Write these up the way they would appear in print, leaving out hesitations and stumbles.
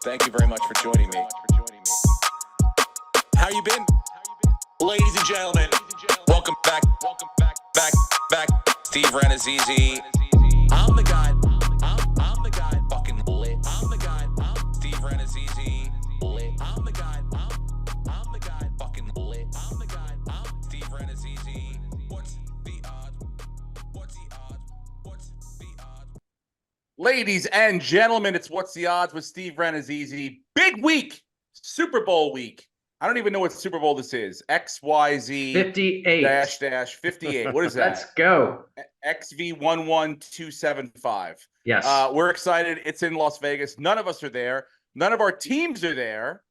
Thank you very much for joining me. How you been? Ladies and gentlemen, welcome back. Back. Steve Renazizi. I'm the guy. I'm the guy. Fucking lit. I'm the guy. Steve Renazizi. Lit. I'm the guy. I'm the guy. Fucking lit. I'm the guy. Steve Renazizi. What's the odds? What's the odds? What's the odds? Ladies and gentlemen, it's What's the Odds with Steve Renazizi. Big week, Super Bowl week. I don't even know what Super Bowl this is. XYZ 58 58. What is that? Let's go. XV11275. Yes. We're excited. It's in Las Vegas. None of us are there. None of our teams are there.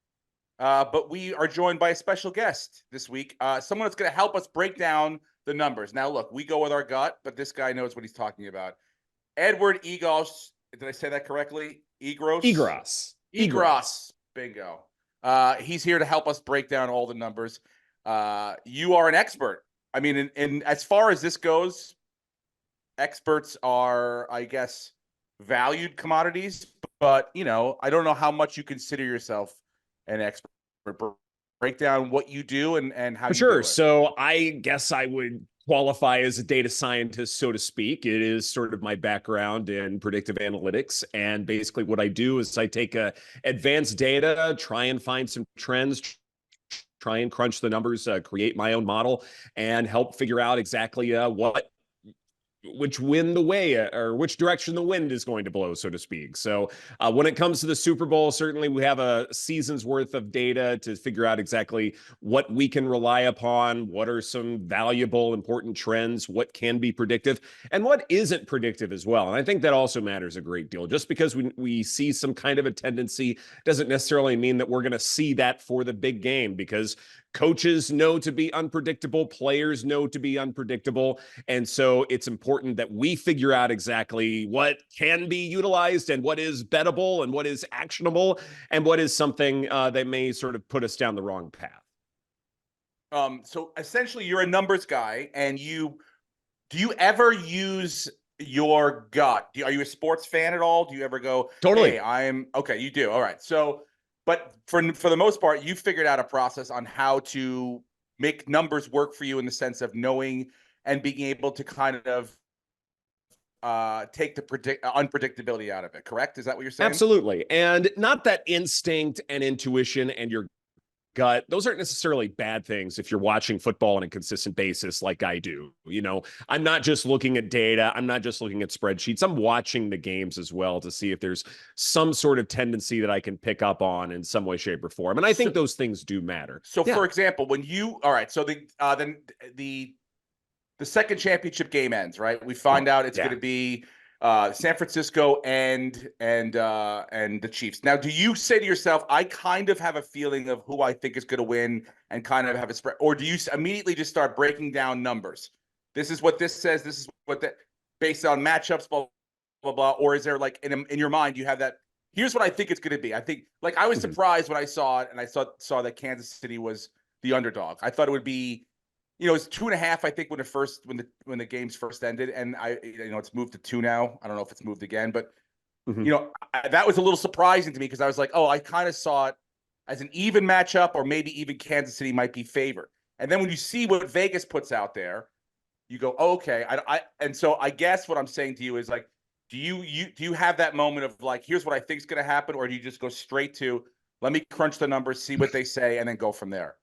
But we are joined by a special guest this week. Someone that's going to help us break down the numbers. Now, look, we go with our gut, but this guy knows what he's talking about. Edward Egros. Did I say that correctly? Egros. Bingo. He's here to help us break down all the numbers. You are an expert. I mean, in as far as this goes, experts are, I guess, valued commodities. But, you know, I don't know how much you consider yourself an expert. Break down what you do and how you do it. So I guess I would qualify as a data scientist, so to speak. It is sort of my background in predictive analytics. And basically what I do is I take advanced data, try and find some trends, try and crunch the numbers, create my own model, and help figure out exactly which direction the wind is going to blow, so to speak. So when it comes to the Super Bowl, certainly we have a season's worth of data to figure out exactly what we can rely upon, what are some valuable, important trends, what can be predictive, and what isn't predictive as well. And I think that also matters a great deal. Just because we see some kind of a tendency doesn't necessarily mean that we're going to see that for the big game, because coaches know to be unpredictable, players know to be unpredictable. And so it's important that we figure out exactly what can be utilized and what is bettable and what is actionable and what is something that may sort of put us down the wrong path. So essentially you're a numbers guy, and do you ever use your gut? Are you a sports fan at all? Do you ever go, Totally. Hey, okay, you do. All right. So, but for the most part, you figured out a process on how to make numbers work for you in the sense of knowing and being able to kind of take the unpredictability out of it. Correct? Is that what you're saying? Absolutely. And not that instinct and intuition and your gut, those aren't necessarily bad things if you're watching football on a consistent basis like I do. You know, I'm not just looking at data. I'm not just looking at spreadsheets. I'm watching the games as well to see if there's some sort of tendency that I can pick up on in some way, shape, or form. And I think those things do matter. So for example, so the second championship game ends, right? We find out it's going to be San Francisco and the Chiefs. Now, do you say to yourself, I kind of have a feeling of who I think is going to win and kind of have a spread, or do you immediately just start breaking down numbers? This is what this says. This is what that, based on matchups, blah, blah, blah. Or is there like in your mind, you have that, here's what I think it's going to be. I think, like, I was surprised when I saw it and I saw that Kansas City was the underdog. I thought it would be, you know, it's 2.5, I think, when the games first ended, and it's moved to 2 now. I don't know if it's moved again, but you know, that was a little surprising to me because I was like, oh, I kind of saw it as an even matchup, or maybe even Kansas City might be favored. And then when you see what Vegas puts out there, you go, oh, okay. And so I guess what I'm saying to you is, like, do you have that moment of like, here's what I think is going to happen, or do you just go straight to, let me crunch the numbers, see what they say, and then go from there?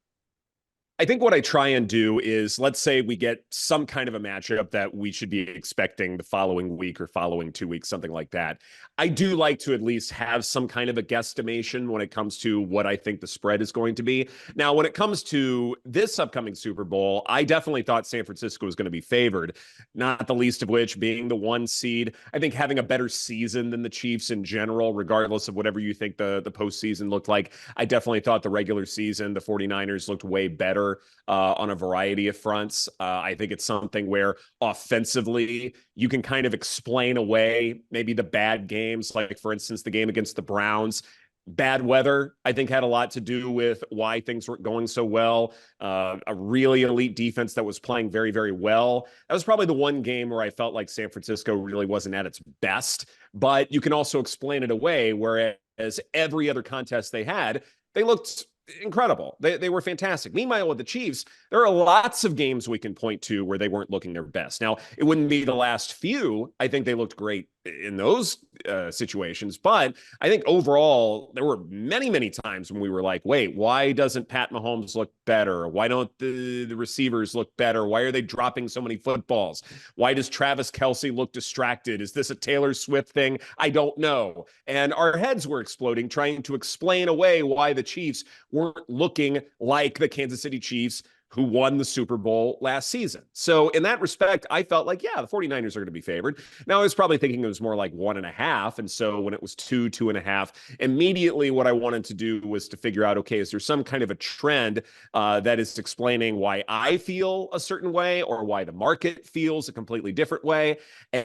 I think what I try and do is, let's say we get some kind of a matchup that we should be expecting the following week or following 2 weeks, something like that. I do like to at least have some kind of a guesstimation when it comes to what I think the spread is going to be. Now, when it comes to this upcoming Super Bowl, I definitely thought San Francisco was going to be favored, not the least of which being the 1 seed. I think having a better season than the Chiefs in general, regardless of whatever you think the postseason looked like. I definitely thought the regular season, the 49ers looked way better on a variety of fronts. I think it's something where offensively you can kind of explain away maybe the bad games, like, for instance, the game against the Browns. Bad weather, I think, had a lot to do with why things weren't going so well. A really elite defense that was playing very, very well. That was probably the one game where I felt like San Francisco really wasn't at its best, but you can also explain it away, whereas whereas every other contest they had, they looked incredible. They were fantastic. Meanwhile, with the Chiefs, there are lots of games we can point to where they weren't looking their best. Now, it wouldn't be the last few. I think they looked great in those situations, but I think overall there were many times when we were like, wait, why doesn't Pat Mahomes look better? Why don't the receivers look better? Why are they dropping so many footballs? Why does Travis Kelce look distracted? Is this a Taylor Swift thing? I don't know. And our heads were exploding trying to explain away why the Chiefs weren't looking like the Kansas City Chiefs who won the Super Bowl last season. So in that respect, I felt like, yeah, the 49ers are going to be favored. Now, I was probably thinking it was more like 1.5. And so when it was 2.5, immediately what I wanted to do was to figure out, okay, is there some kind of a trend that is explaining why I feel a certain way or why the market feels a completely different way?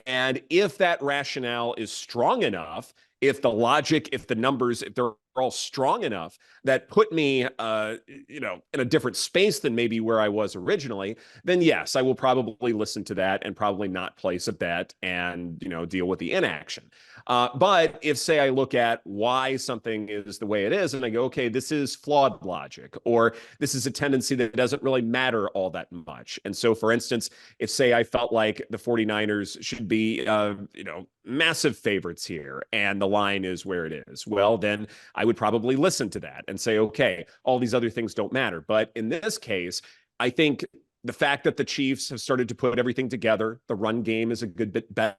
And if that rationale is strong enough, if the logic, if the numbers, if they're all strong enough that put me, in a different space than maybe where I was originally, then yes, I will probably listen to that and probably not place a bet and, deal with the inaction. But if, say, I look at why something is the way it is and I go, okay, this is flawed logic, or this is a tendency that doesn't really matter all that much. And so, for instance, if, say, I felt like the 49ers should be, massive favorites here and the line is where it is, well, then I would probably listen to that and say, okay, all these other things don't matter. But in this case, I think the fact that the Chiefs have started to put everything together, the run game is a good bit better.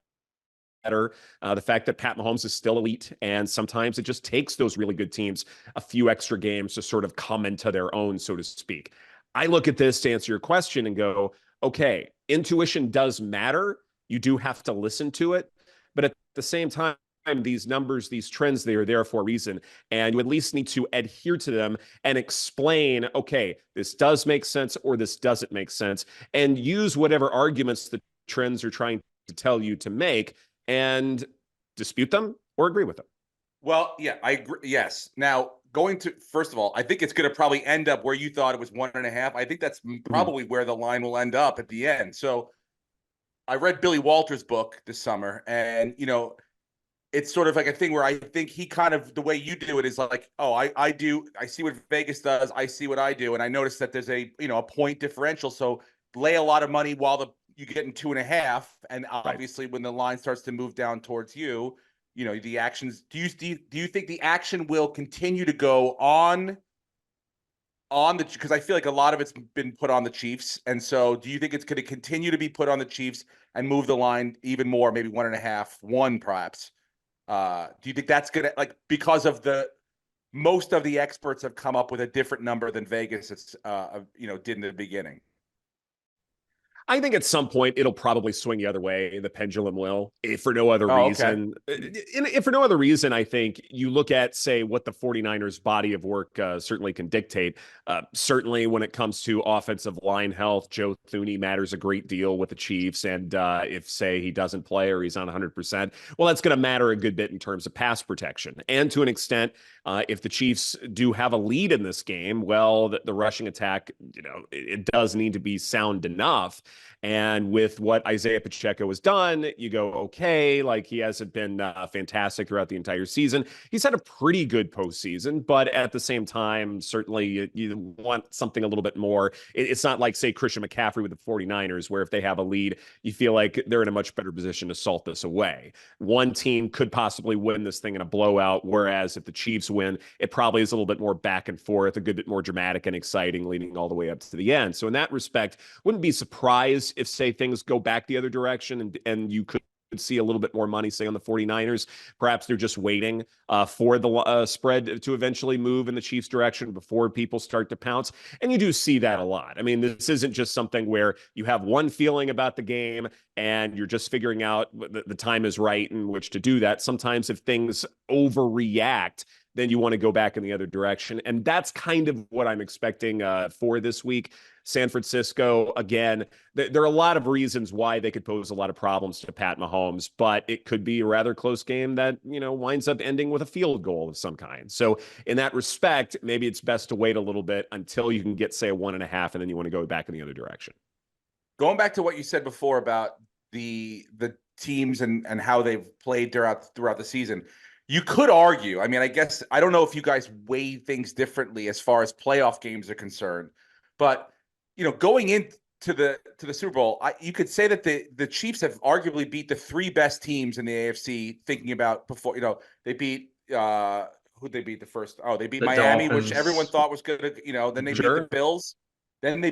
The fact that Pat Mahomes is still elite, and sometimes it just takes those really good teams a few extra games to sort of come into their own, so to speak. I look at this to answer your question and go, okay, intuition does matter. You do have to listen to it. But at the same time, these numbers, these trends, they are there for a reason. And you at least need to adhere to them and explain, okay, this does make sense or this doesn't make sense, and use whatever arguments the trends are trying to tell you to make and dispute them or agree with them. Well, yeah, I agree. Yes. Now, first of all, I think it's going to probably end up where you thought it was 1.5. I think that's probably where the line will end up at the end. So I read Billy Walters' book this summer, and it's sort of like a thing where I think he kind of, the way you do it is like, oh, I see what Vegas does, I see what I do, and I noticed that there's a point differential. So lay a lot of money while you get in 2.5, and obviously when the line starts to move down towards you, the actions. Do you think the action will continue to go on because I feel like a lot of it's been put on the Chiefs. And so do you think it's going to continue to be put on the Chiefs and move the line even more, maybe 1.5, 1 perhaps? Do you think that's going to, because of most of the experts have come up with a different number than Vegas did in the beginning? I think at some point it'll probably swing the other way. The pendulum will, if for no other reason. Okay. If for no other reason, I think you look at, say, what the 49ers body of work certainly can dictate. Certainly when it comes to offensive line health, Joe Thuney matters a great deal with the Chiefs. And if, say, he doesn't play or he's on 100%, well, that's going to matter a good bit in terms of pass protection. And to an extent, if the Chiefs do have a lead in this game, well, the rushing attack, it does need to be sound enough. And with what Isaiah Pacheco has done, you go, okay, he hasn't been fantastic throughout the entire season. He's had a pretty good postseason, but at the same time, certainly you want something a little bit more. It's not like, say, Christian McCaffrey with the 49ers, where if they have a lead, you feel like they're in a much better position to salt this away. One team could possibly win this thing in a blowout, whereas if the Chiefs win, it probably is a little bit more back and forth, a good bit more dramatic and exciting, leading all the way up to the end. So in that respect, wouldn't be surprised if, say, things go back the other direction and you could see a little bit more money, say, on the 49ers. Perhaps they're just waiting for the spread to eventually move in the Chiefs' direction before people start to pounce. And you do see that a lot. I mean, this isn't just something where you have one feeling about the game and you're just figuring out the time is right in which to do that. Sometimes if things overreact, then you want to go back in the other direction. And that's kind of what I'm expecting for this week. San Francisco, again, there are a lot of reasons why they could pose a lot of problems to Pat Mahomes, but it could be a rather close game that, winds up ending with a field goal of some kind. So in that respect, maybe it's best to wait a little bit until you can get, say, a 1.5, and then you want to go back in the other direction. Going back to what you said before about the teams and how they've played throughout the season, You could argue. I mean, I guess I don't know if you guys weigh things differently as far as playoff games are concerned, but going into the Super Bowl, you could say that the Chiefs have arguably beat the three best teams in the AFC. Thinking about before, they beat who they beat the first. Oh, they beat The Miami, which everyone Dolphins. thought was good. Then they beat the Sure. Bills. Then they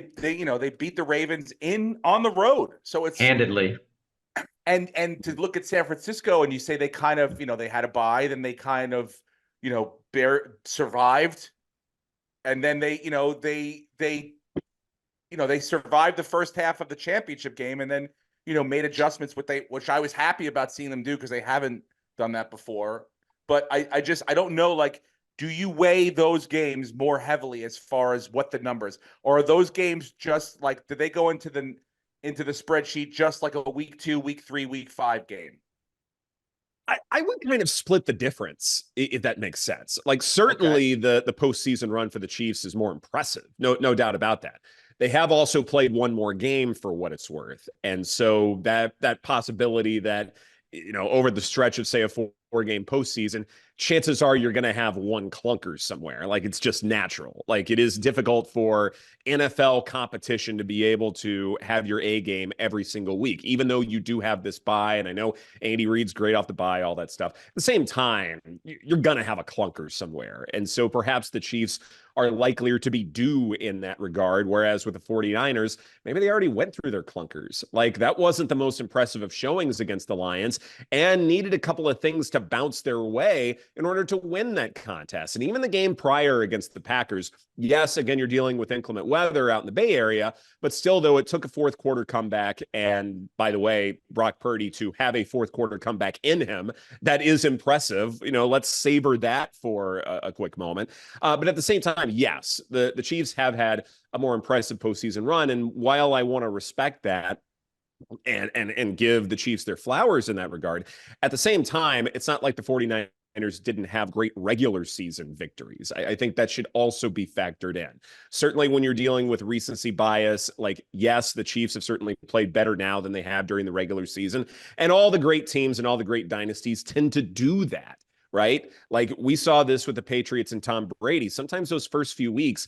beat the Ravens on the road. So it's Handedly. and to look at San Francisco and you say they kind of, they had a bye, then they kind of, survived. And then they survived the first half of the championship game and then, made adjustments, which I was happy about seeing them do because they haven't done that before. But I don't know, like, do you weigh those games more heavily as far as what the numbers, or are those games just like, do they go into the spreadsheet just like a week 2, week 3, week 5 game? I would kind of split the difference, if that makes sense. Like, certainly the postseason run for the Chiefs is more impressive. No doubt about that. They have also played one more game for what it's worth. And so that possibility that, over the stretch of, say, a four-game postseason, chances are you're going to have one clunker somewhere. Like, it's just natural. Like, it is difficult for NFL competition to be able to have your A game every single week, even though you do have this bye. And I know Andy Reid's great off the bye, all that stuff. At the same time, you're going to have a clunker somewhere. And so perhaps the Chiefs are likelier to be due in that regard. Whereas with the 49ers, maybe they already went through their clunkers. Like, that wasn't the most impressive of showings against the Lions and needed a couple of things to bounce their way in order to win that contest. And even the game prior against the Packers, yes, again, you're dealing with inclement weather out in the Bay Area, but still, though, it took a fourth quarter comeback. And by the way, Brock Purdy to have a fourth quarter comeback in him, that is impressive. Let's savor that for a quick moment. But at the same time, yes, the Chiefs have had a more impressive postseason run. And while I want to respect that, and give the Chiefs their flowers in that regard, at the same time, it's not like the 49ers didn't have great regular season victories. I think that should also be factored in. Certainly when you're dealing with recency bias, like, yes, the Chiefs have certainly played better now than they have during the regular season. And all the great teams and all the great dynasties tend to do that, right? Like, we saw this with the Patriots and Tom Brady. Sometimes those first few weeks,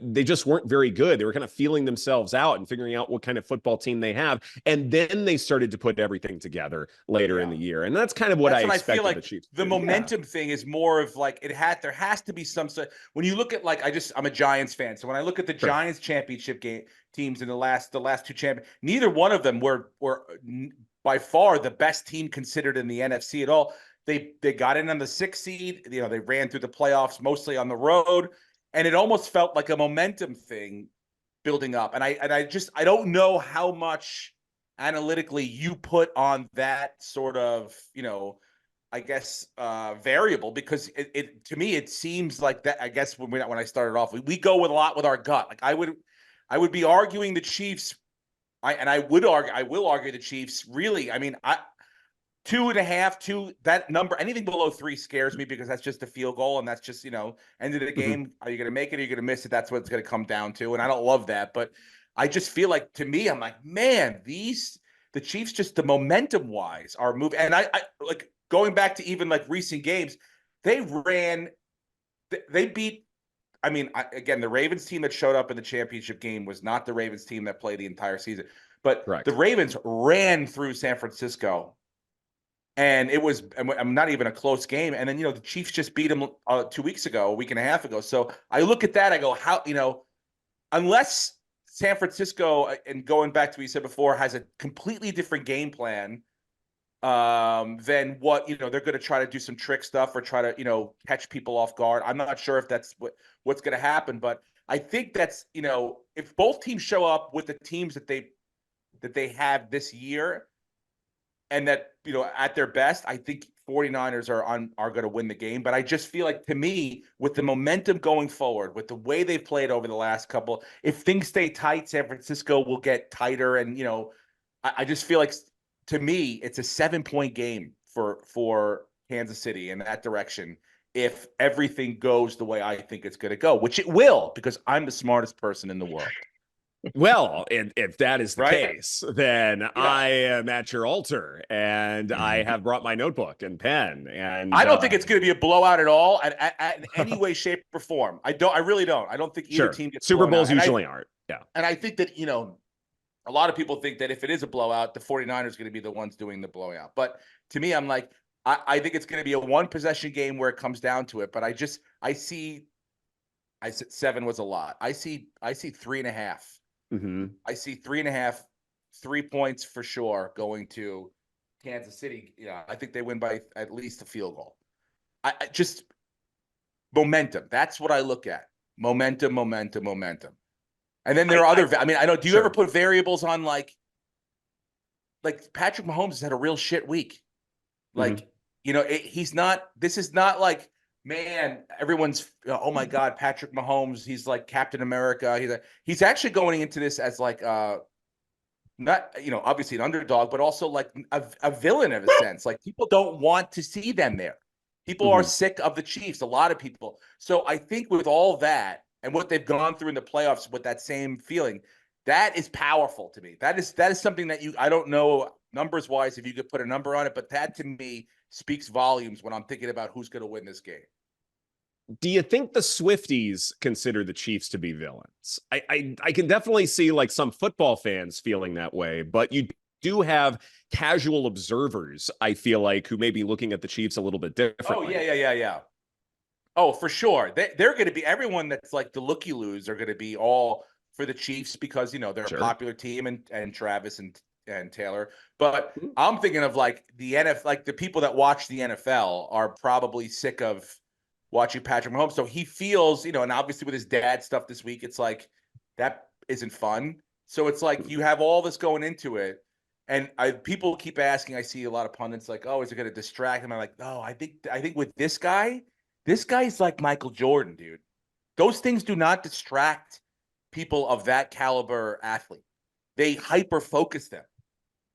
they just weren't very good. They were kind of feeling themselves out and figuring out what kind of football team they have. And then they started to put everything together later in the year. And that's kind of what I expected. I feel like the Chiefs. The momentum thing is more of like, there has to be some, when you look at, like, I'm a Giants fan. So when I look at the Giants championship game teams in the last two champions, neither one of them were by far the best team considered in the NFC at all. They got in on the 6th seed. They ran through the playoffs mostly on the road. And it almost felt like a momentum thing building up. And I don't know how much analytically you put on that sort of, I guess, variable, because it to me, it seems like that, I guess when I started off, we go with a lot with our gut. Like, I would be arguing the Chiefs. I will argue the Chiefs really. I mean, 2.5, that number, anything below 3 scares me, because that's just a field goal. And that's just, end of the game. Are you going to make it? Are you going to miss it? That's what it's going to come down to. And I don't love that, but I just feel like, to me, I'm like, man, the Chiefs, just the momentum wise, are moving. And I like, going back to even like recent games, they beat, again, the Ravens team that showed up in the championship game was not the Ravens team that played the entire season, but the Ravens ran through San Francisco. And it was not even a close game. And then, the Chiefs just beat them 2 weeks ago, a week and a half ago. So I look at that, I go, how, unless San Francisco, and going back to what you said before, has a completely different game plan than what, they're going to try to do some trick stuff or try to, catch people off guard. I'm not sure if that's what's going to happen, but I think that's, if both teams show up with the teams that they have this year, and that, at their best, I think 49ers are going to win the game. But I just feel like, to me, with the momentum going forward, with the way they've played over the last couple, if things stay tight, San Francisco will get tighter. And, I just feel like, to me, it's a 7-point game for Kansas City in that direction, if everything goes the way I think it's going to go, which it will, because I'm the smartest person in the world. Well, if that is the Right? case, then Yeah. I am at your altar, and I have brought my notebook and pen. And I don't think it's going to be a blowout at all, in any way, shape, or form. I really don't. I don't think either sure, team gets Super blown out. Bowls usually aren't. Yeah. And I think that, a lot of people think that if it is a blowout, the 49ers are going to be the ones doing the blowout. But to me, I'm like, I think it's going to be a one possession game where it comes down to it. But I said 7 was a lot. I see 3.5. Mm-hmm. I see 3.5, 3 points for sure going to Kansas City. Yeah, I think they win by at least a field goal. I just momentum. That's what I look at. Momentum. And then there are other. I mean, I know. Do you ever put variables on like Patrick Mahomes has had a real shit week? Like, he's not. This is not like, man, everyone's, oh my God, Patrick Mahomes. He's like Captain America. He's actually going into this as like not, obviously an underdog, but also like a villain in a sense. Like, people don't want to see them there. People are sick of the Chiefs. A lot of people. So I think with all that and what they've gone through in the playoffs with that same feeling, that is powerful to me. That is something that I don't know numbers wise if you could put a number on it, but that to me speaks volumes when I'm thinking about who's going to win this game. Do you think the Swifties consider the Chiefs to be villains? I can definitely see like some football fans feeling that way, but you do have casual observers, I feel like, who may be looking at the Chiefs a little bit differently. Oh, yeah. Oh, for sure. They're going to be, everyone that's like the looky-loos are going to be all for the Chiefs because, they're a popular team and Travis and Taylor. But I'm thinking of like the NFL, like the people that watch the NFL are probably sick of watching Patrick Mahomes. So he feels, and obviously with his dad stuff this week, it's like that isn't fun. So it's like you have all this going into it. And people keep asking, I see a lot of pundits like, oh, is it going to distract him? I'm like, no, I think with this guy's like Michael Jordan, dude. Those things do not distract people of that caliber athlete. They hyper focus them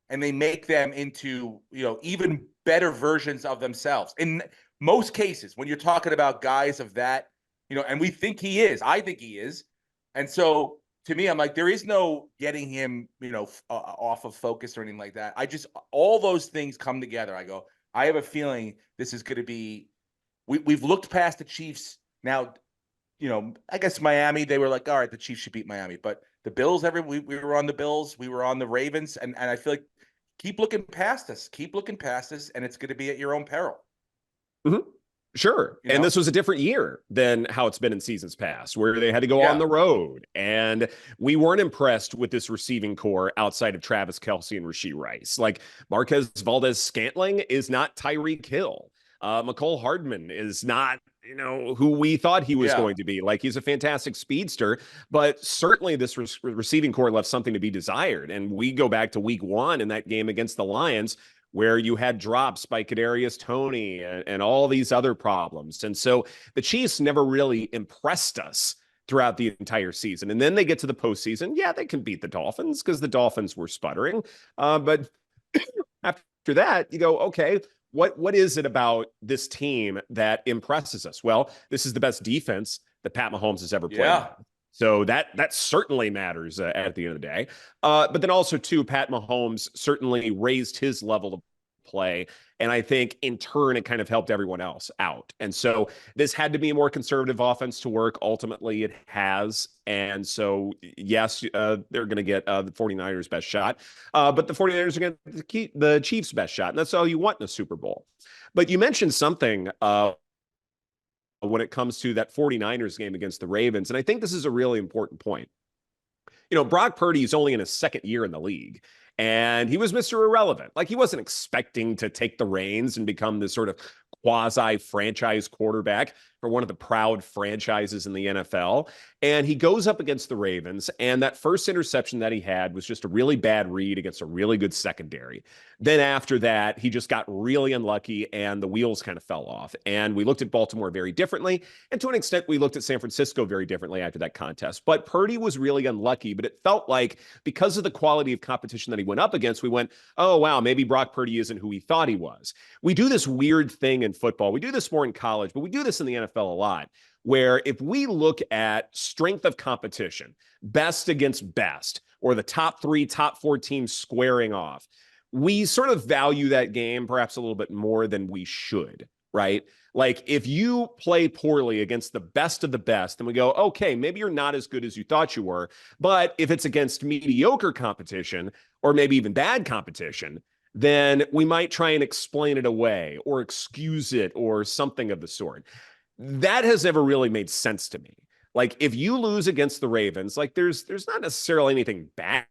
and they make them into, even better versions of themselves. In most cases, when you're talking about guys of that, and I think he is. And so to me, I'm like, there is no getting him, off of focus or anything like that. All those things come together. I go, I have a feeling this is going to be, we've looked past the Chiefs now. I guess Miami, they were like, all right, the Chiefs should beat Miami, but the Bills, we were on the Bills, we were on the Ravens, and I feel like keep looking past us, and it's going to be at your own peril. Mm-hmm. Sure. And this was a different year than how it's been in seasons past, where they had to go on the road. And we weren't impressed with this receiving core outside of Travis Kelce and Rashee Rice. Like, Marquez Valdez-Scantling is not Tyreek Hill. McCole Hardman is not, who we thought he was going to be. Like, he's a fantastic speedster, but certainly this receiving core left something to be desired. And we go back to week 1 in that game against the Lions, where you had drops by Kadarius Toney and all these other problems. And so the Chiefs never really impressed us throughout the entire season. And then they get to the postseason. Yeah, they can beat the Dolphins because the Dolphins were sputtering. But after that, you go, okay, what is it about this team that impresses us? Well, this is the best defense that Pat Mahomes has ever played. Yeah. So that certainly matters at the end of the day. But then also, too, Pat Mahomes certainly raised his level of play. And I think in turn, it kind of helped everyone else out. And so this had to be a more conservative offense to work. Ultimately, it has. And so, yes, they're going to get the 49ers' best shot. But the 49ers are going to keep the Chiefs' best shot. And that's all you want in a Super Bowl. But you mentioned something when it comes to that 49ers game against the Ravens. And I think this is a really important point. Brock Purdy is only in his second year in the league, and he was Mr. Irrelevant. Like, he wasn't expecting to take the reins and become this sort of quasi-franchise quarterback for one of the proud franchises in the NFL. And he goes up against the Ravens, and that first interception that he had was just a really bad read against a really good secondary. Then after that, he just got really unlucky, and the wheels kind of fell off. And we looked at Baltimore very differently, and to an extent, we looked at San Francisco very differently after that contest. But Purdy was really unlucky, but it felt like because of the quality of competition that he went up against, we went, oh, wow, maybe Brock Purdy isn't who we thought he was. We do this weird thing in football. We do this more in college, but we do this in the NFL a lot, where if we look at strength of competition, best against best, or the top 3, top 4 teams squaring off, we sort of value that game perhaps a little bit more than we should, right? Like if you play poorly against the best of the best, then we go, okay, maybe you're not as good as you thought you were. But if it's against mediocre competition or maybe even bad competition, then we might try and explain it away or excuse it or something of the sort. That has never really made sense to me. Like if you lose against the Ravens, like there's not necessarily anything bad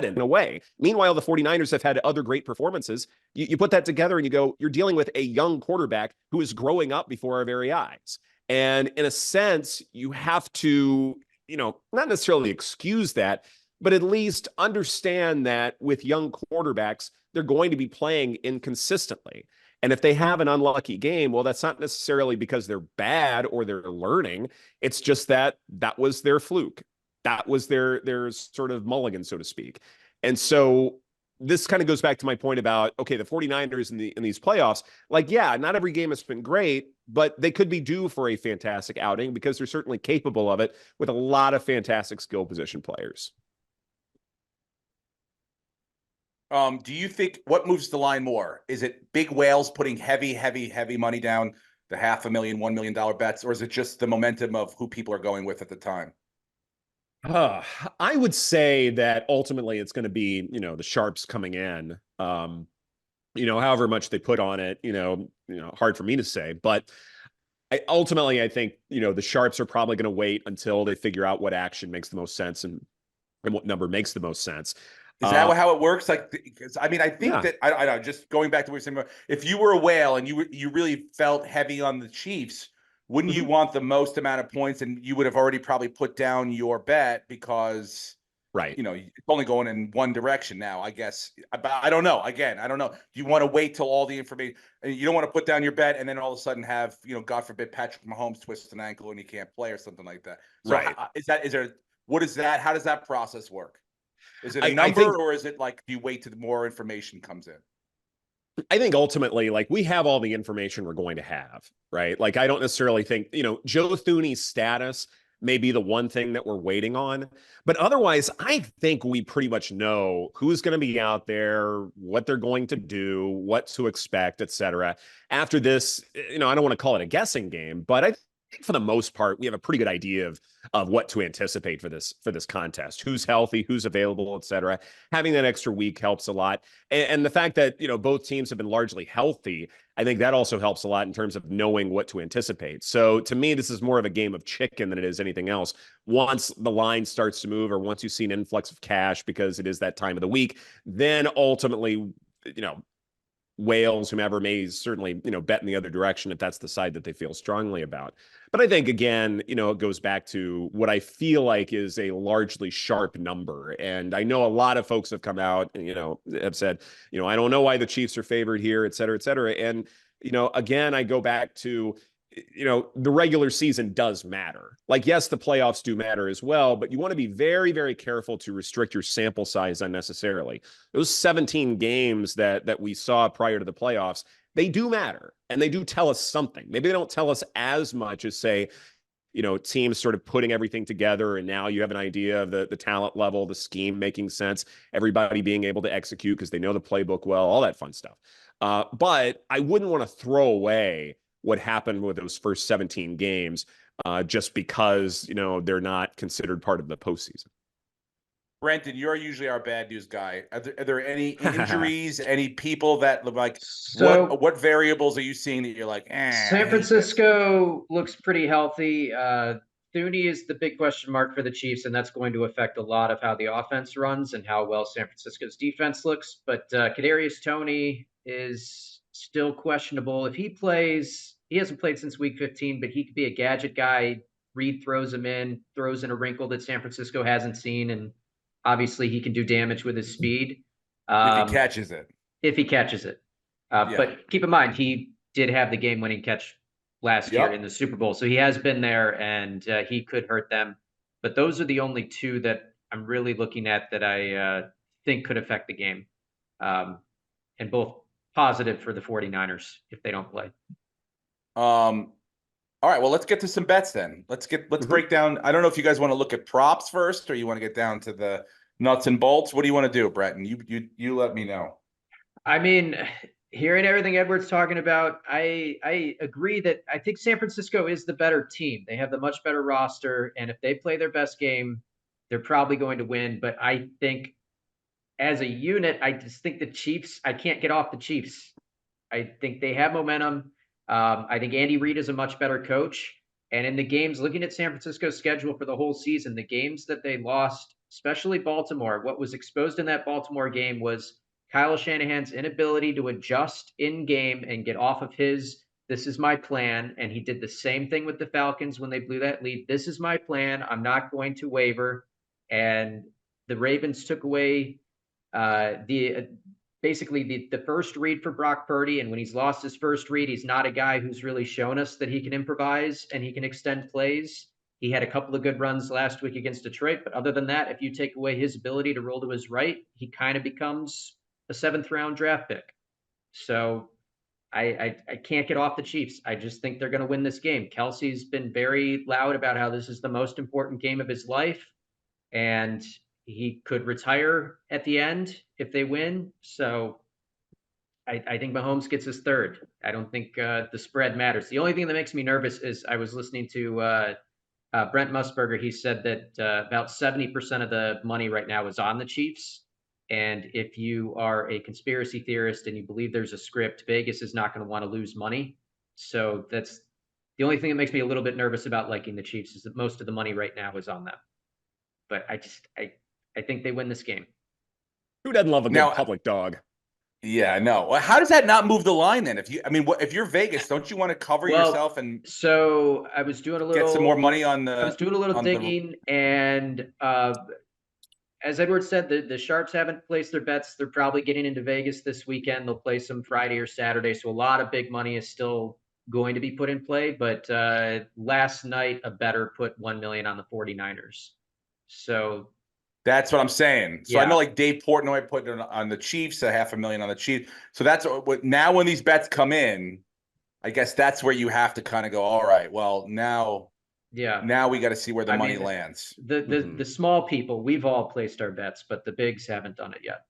in a way. Meanwhile, the 49ers have had other great performances. You put that together and you go, you're dealing with a young quarterback who is growing up before our very eyes. And in a sense, you have to, not necessarily excuse that, but at least understand that with young quarterbacks, they're going to be playing inconsistently. And if they have an unlucky game, well, that's not necessarily because they're bad or they're learning. It's just that was their fluke. That was their sort of mulligan, so to speak. And so this kind of goes back to my point about, okay, the 49ers in these playoffs, like, yeah, not every game has been great, but they could be due for a fantastic outing because they're certainly capable of it with a lot of fantastic skill position players. Do you think what moves the line more? Is it big whales putting heavy money down, the $500,000, $1 million bets, or is it just the momentum of who people are going with at the time? I would say that ultimately it's going to be, the sharps coming in. However much they put on it, hard for me to say, but ultimately I think, the sharps are probably going to wait until they figure out what action makes the most sense and what number makes the most sense. Is that how it works? Like, because I mean, I think Yeah. that I know. Just going back to what you're saying, if you were a whale and you really felt heavy on the Chiefs, wouldn't you want the most amount of points? And you would have already probably put down your bet because, Right. it's only going in one direction now. I guess, but I don't know. Again, I don't know. Do you want to wait till all the information? You don't want to put down your bet and then all of a sudden have, God forbid, Patrick Mahomes twist an ankle and he can't play or something like that. So, Right. what is that? How does that process work? Is it a I number think or is it like, do you wait till more information comes in? I think ultimately, like we have all the information we're going to have, right? Like I don't necessarily think, Joe Thuney's status may be the one thing that we're waiting on. But otherwise, I think we pretty much know who's going to be out there, what they're going to do, what to expect, et cetera. After this, I don't want to call it a guessing game, but I think for the most part, we have a pretty good idea of what to anticipate for this contest. Who's healthy, who's available, et cetera. Having that extra week helps a lot. And the fact that, both teams have been largely healthy, I think that also helps a lot in terms of knowing what to anticipate. So to me, this is more of a game of chicken than it is anything else. Once the line starts to move or once you see an influx of cash because it is that time of the week, then ultimately, whales, whomever may certainly, bet in the other direction if that's the side that they feel strongly about. But I think, again, it goes back to what I feel like is a largely sharp number. And I know a lot of folks have come out and, have said, I don't know why the Chiefs are favored here, et cetera, et cetera. And, again, I go back to, the regular season does matter. Like, yes, the playoffs do matter as well, but you want to be very, very careful to restrict your sample size unnecessarily. Those 17 games that we saw prior to the playoffs, they do matter and they do tell us something. Maybe they don't tell us as much as, say, teams sort of putting everything together and now you have an idea of the talent level, the scheme making sense, everybody being able to execute because they know the playbook well, all that fun stuff. But I wouldn't want to throw away what happened with those first 17 games just because, they're not considered part of the postseason. Brenton, you're usually our bad news guy. Are there any injuries, any people that look like, what variables are you seeing that you're like, San Francisco looks pretty healthy. Thuney is the big question mark for the Chiefs, and that's going to affect a lot of how the offense runs and how well San Francisco's defense looks. But Kadarius Toney is still questionable. If he plays, he hasn't played since week 15, but he could be a gadget guy. Reed throws him in, throws in a wrinkle that San Francisco hasn't seen, and obviously he can do damage with his speed. If he catches it. If he catches it. But keep in mind, he did have the game-winning catch last year in the Super Bowl, so he has been there, and he could hurt them. But those are the only two that I'm really looking at that I think could affect the game. And both positive for the 49ers if they don't play. All right, well, let's get to some bets then. Let's break down. I don't know if you guys want to look at props first, or you want to get down to the nuts and bolts. What do you want to do, Bretton? You let me know. I mean, hearing everything Edward's talking about, I agree that I think San Francisco is the better team. They have the much better roster, and if they play their best game, they're probably going to win. But I think as a unit, I just think the Chiefs, I can't get off the Chiefs. I think they have momentum. I think Andy Reid is a much better coach. And in the games, looking at San Francisco's schedule for the whole season, the games that they lost, especially Baltimore, what was exposed in that Baltimore game was Kyle Shanahan's inability to adjust in game and get off of his, this is my plan. And he did the same thing with the Falcons when they blew that lead. This is my plan. I'm not going to waver. And the Ravens took away basically the first read for Brock Purdy. And when he's lost his first read, he's not a guy who's really shown us that he can improvise and he can extend plays. He had a couple of good runs last week against Detroit. But other than that, if you take away his ability to roll to his right, he kind of becomes a 7th-round draft pick. So I can't get off the Chiefs. I just think they're going to win this game. Kelsey's been very loud about how this is the most important game of his life. And he could retire at the end if they win. So I think Mahomes gets his 3rd. I don't think the spread matters. The only thing that makes me nervous is I was listening to Brent Musburger. He said that about 70% of the money right now is on the Chiefs. And if you are a conspiracy theorist and you believe there's a script, Vegas is not going to want to lose money. So that's the only thing that makes me a little bit nervous about liking the Chiefs, is that most of the money right now is on them. But I think they win this game. Who doesn't love a good public dog? Yeah, no. Well, how does that not move the line then? If you're Vegas, don't you want to cover yourself? And so I was doing a little, get some more money on the. I was doing a little digging, and as Edward said, the Sharps haven't placed their bets. They're probably getting into Vegas this weekend. They'll play some Friday or Saturday, so a lot of big money is still going to be put in play. But last night, a bettor put $1 million on the 49ers. So that's what I'm saying. So I know like Dave Portnoy put it on the Chiefs, $500,000 on the Chiefs. So that's what now when these bets come in, I guess that's where you have to kind of go, all right, well, now we got to see where the money lands. The small people, we've all placed our bets, but the bigs haven't done it yet.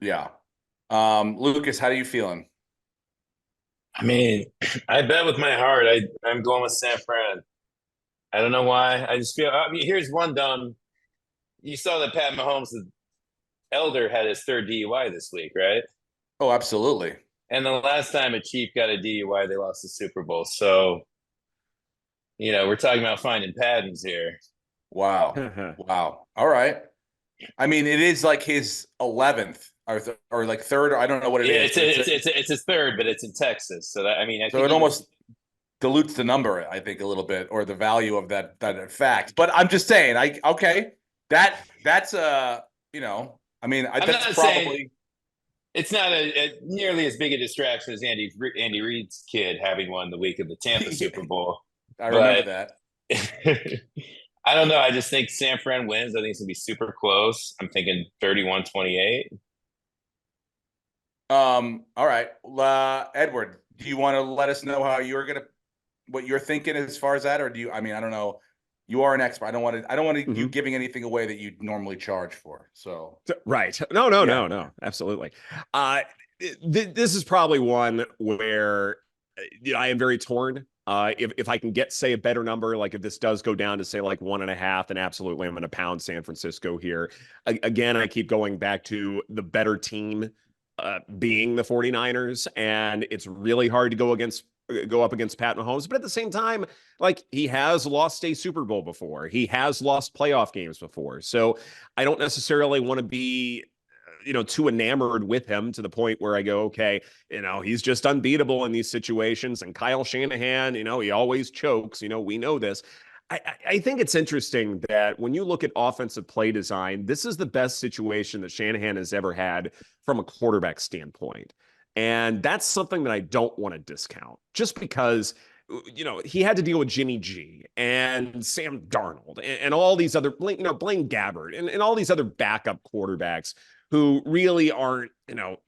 Yeah. Lucas, how are you feeling? I mean, I bet with my heart. I'm going with San Fran. I don't know why. I just feel. I mean, here's one dumb. You saw that Pat Mahomes, the elder, had his 3rd DUI this week, right? Oh, absolutely. And the last time a Chief got a DUI, they lost the Super Bowl. So, we're talking about finding patterns here. Wow. Wow. All right. I mean, it is like his 11th or like 3rd. I don't know what it is. It's his 3rd, but it's in Texas. So I think it almost dilutes the number, I think, a little bit, or the value of that fact. But I'm just saying, that's I mean, that's probably. It's not nearly as big a distraction as Andy Reid's kid having won the week of the Tampa Super Bowl. I remember that. I don't know. I just think San Fran wins. I think it's going to be super close. I'm thinking 31-28. All right. Edward, do you want to let us know what you're thinking as far as that? Or I don't know. You are an expert. I don't want you giving anything away that you normally charge for. So right. No. Absolutely. This is probably one where I am very torn. If I can get, say, a better number, like if this does go down to say like 1.5, then absolutely I'm going to pound San Francisco here. Again, I keep going back to the better team being the 49ers, and it's really hard to go up against Pat Mahomes. But at the same time, like, he has lost a Super Bowl before. He has lost playoff games before. So I don't necessarily want to be too enamored with him to the point where I go, okay, he's just unbeatable in these situations. And Kyle Shanahan, he always chokes, we know this. I think it's interesting that when you look at offensive play design, this is the best situation that Shanahan has ever had from a quarterback standpoint. And that's something that I don't want to discount, just because, he had to deal with Jimmy G and Sam Darnold and all these other, Blaine Gabbert and all these other backup quarterbacks who really aren't,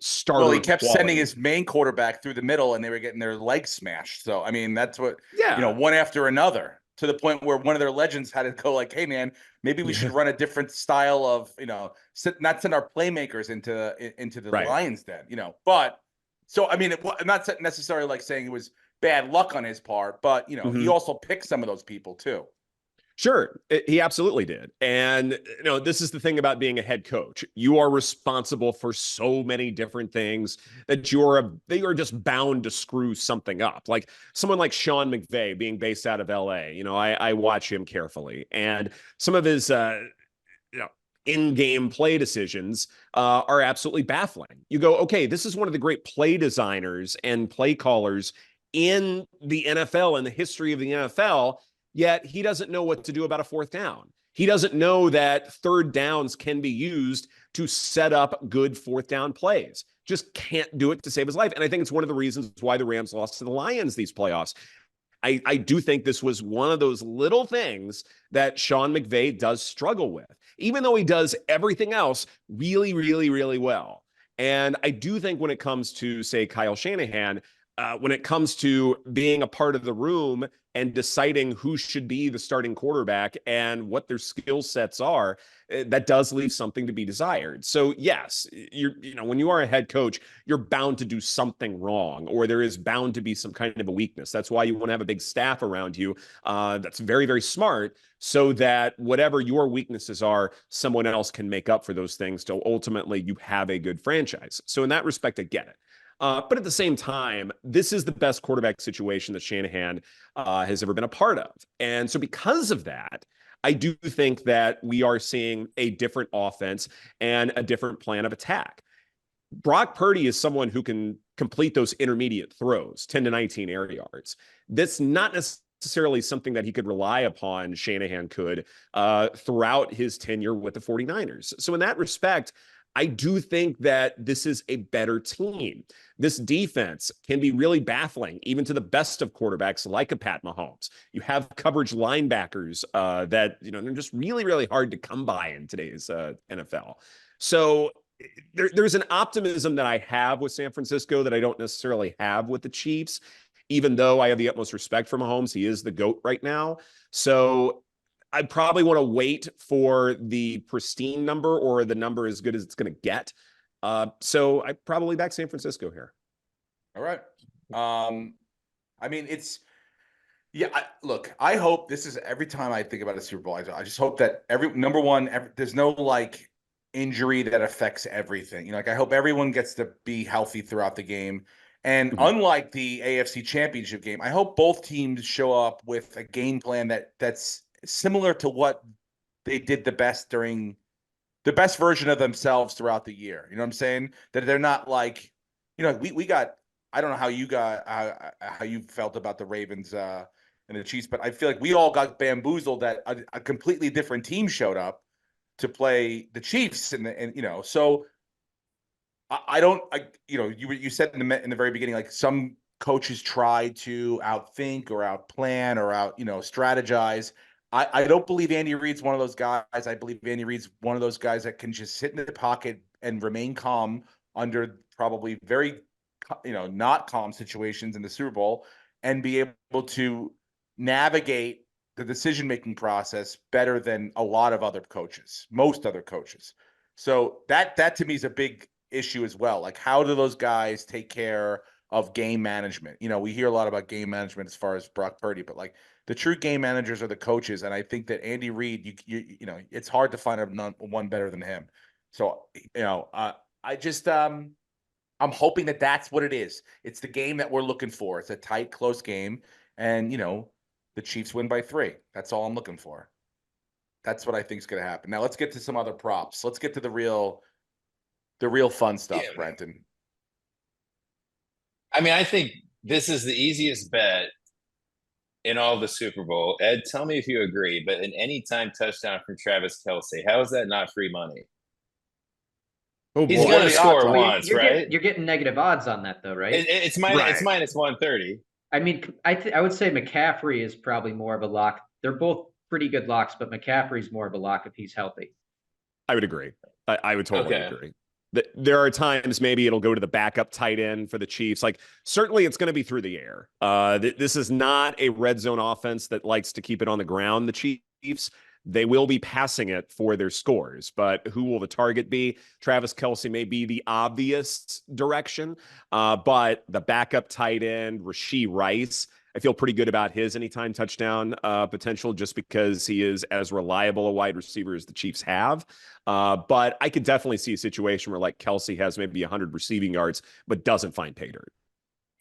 starter Well, he kept quality. sending his main quarterback through the middle, and they were getting their legs smashed. So, I mean, that's what, Yeah. one after another, to the point where one of their legends had to go like, "Hey, man, maybe we should run a different style of, not send our playmakers into the Right. Lions den." But so, I mean, I'm not necessarily like saying it was bad luck on his part, but he also picked some of those people too. Sure, he absolutely did. And this is the thing about being a head coach. You are responsible for so many different things that they are just bound to screw something up. Like someone like Sean McVay being based out of LA, I watch him carefully, and some of his in-game play decisions are absolutely baffling. You go, okay, this is one of the great play designers and play callers in the NFL, in the history of the NFL, yet he doesn't know what to do about a fourth down. He doesn't know that third downs can be used to set up good fourth down plays. Just can't do it to save his life. And I think it's one of the reasons why the Rams lost to the Lions these playoffs. I do think this was one of those little things that Sean McVay does struggle with, even though he does everything else really, really, really well. And I do think when it comes to, say, Kyle Shanahan, when it comes to being a part of the room and deciding who should be the starting quarterback and what their skill sets are, that does leave something to be desired. So yes, when you are a head coach, you're bound to do something wrong, or there is bound to be some kind of a weakness. That's why you want to have a big staff around you that's very, very smart, so that whatever your weaknesses are, someone else can make up for those things till ultimately you have a good franchise. So in that respect, I get it. But at the same time, this is the best quarterback situation that Shanahan has ever been a part of. And so because of that, I do think that we are seeing a different offense and a different plan of attack. Brock Purdy is someone who can complete those intermediate throws, 10 to 19 air yards. That's not necessarily something that he could rely upon, Shanahan could, throughout his tenure with the 49ers. So in that respect, I do think that this is a better team. This defense can be really baffling, even to the best of quarterbacks like a Pat Mahomes. You have coverage linebackers that, they're just really, really hard to come by in today's NFL. So there's an optimism that I have with San Francisco that I don't necessarily have with the Chiefs, even though I have the utmost respect for Mahomes. He is the GOAT right now. So I probably want to wait for the pristine number, or the number as good as it's going to get. So I probably back San Francisco here. All right. I mean, look, I hope this is, every time I think about a Super Bowl, I just hope that there's no like injury that affects everything. I hope everyone gets to be healthy throughout the game. And unlike the AFC Championship game, I hope both teams show up with a game plan that's similar to what they did the best version of themselves throughout the year. You know what I'm saying? That they're not like, we got, I don't know how you felt about the Ravens and the Chiefs, but I feel like we all got bamboozled that a completely different team showed up to play the Chiefs, so you said in the very beginning, like some coaches try to outthink or outplan or strategize. I don't believe Andy Reid's one of those guys. I believe Andy Reid's one of those guys that can just sit in the pocket and remain calm under probably very, not calm situations in the Super Bowl, and be able to navigate the decision-making process better than a lot of other coaches, most other coaches. So that to me is a big issue as well. Like, how do those guys take care of game management? We hear a lot about game management as far as Brock Purdy, but like, the true game managers are the coaches, and I think that Andy Reid, it's hard to find one better than him. So, I just I'm hoping that that's what it is. It's the game that we're looking for. It's a tight, close game, and the Chiefs win by 3. That's all I'm looking for. That's what I think is going to happen. Now let's get to some other props. Let's get to the real fun stuff, Brenton. I mean, I think this is the easiest bet in all the Super Bowl. Ed, tell me if you agree, but an anytime touchdown from Travis Kelce, how is that not free money? Oh, he's going to score once, right? You're getting negative odds on that, though, right? It's minus 130. I mean, I would say McCaffrey is probably more of a lock. They're both pretty good locks, but McCaffrey's more of a lock if he's healthy. I would agree. I would totally agree. There are times maybe it'll go to the backup tight end for the Chiefs. Like certainly it's going to be through the air. This is not a red zone offense that likes to keep it on the ground. The Chiefs, they will be passing it for their scores, but who will the target be? Travis Kelce may be the obvious direction, but the backup tight end, Rashee Rice, I feel pretty good about his anytime touchdown potential just because he is as reliable a wide receiver as the Chiefs have. But I could definitely see a situation where like Kelce has maybe 100 receiving yards, but doesn't find pay dirt.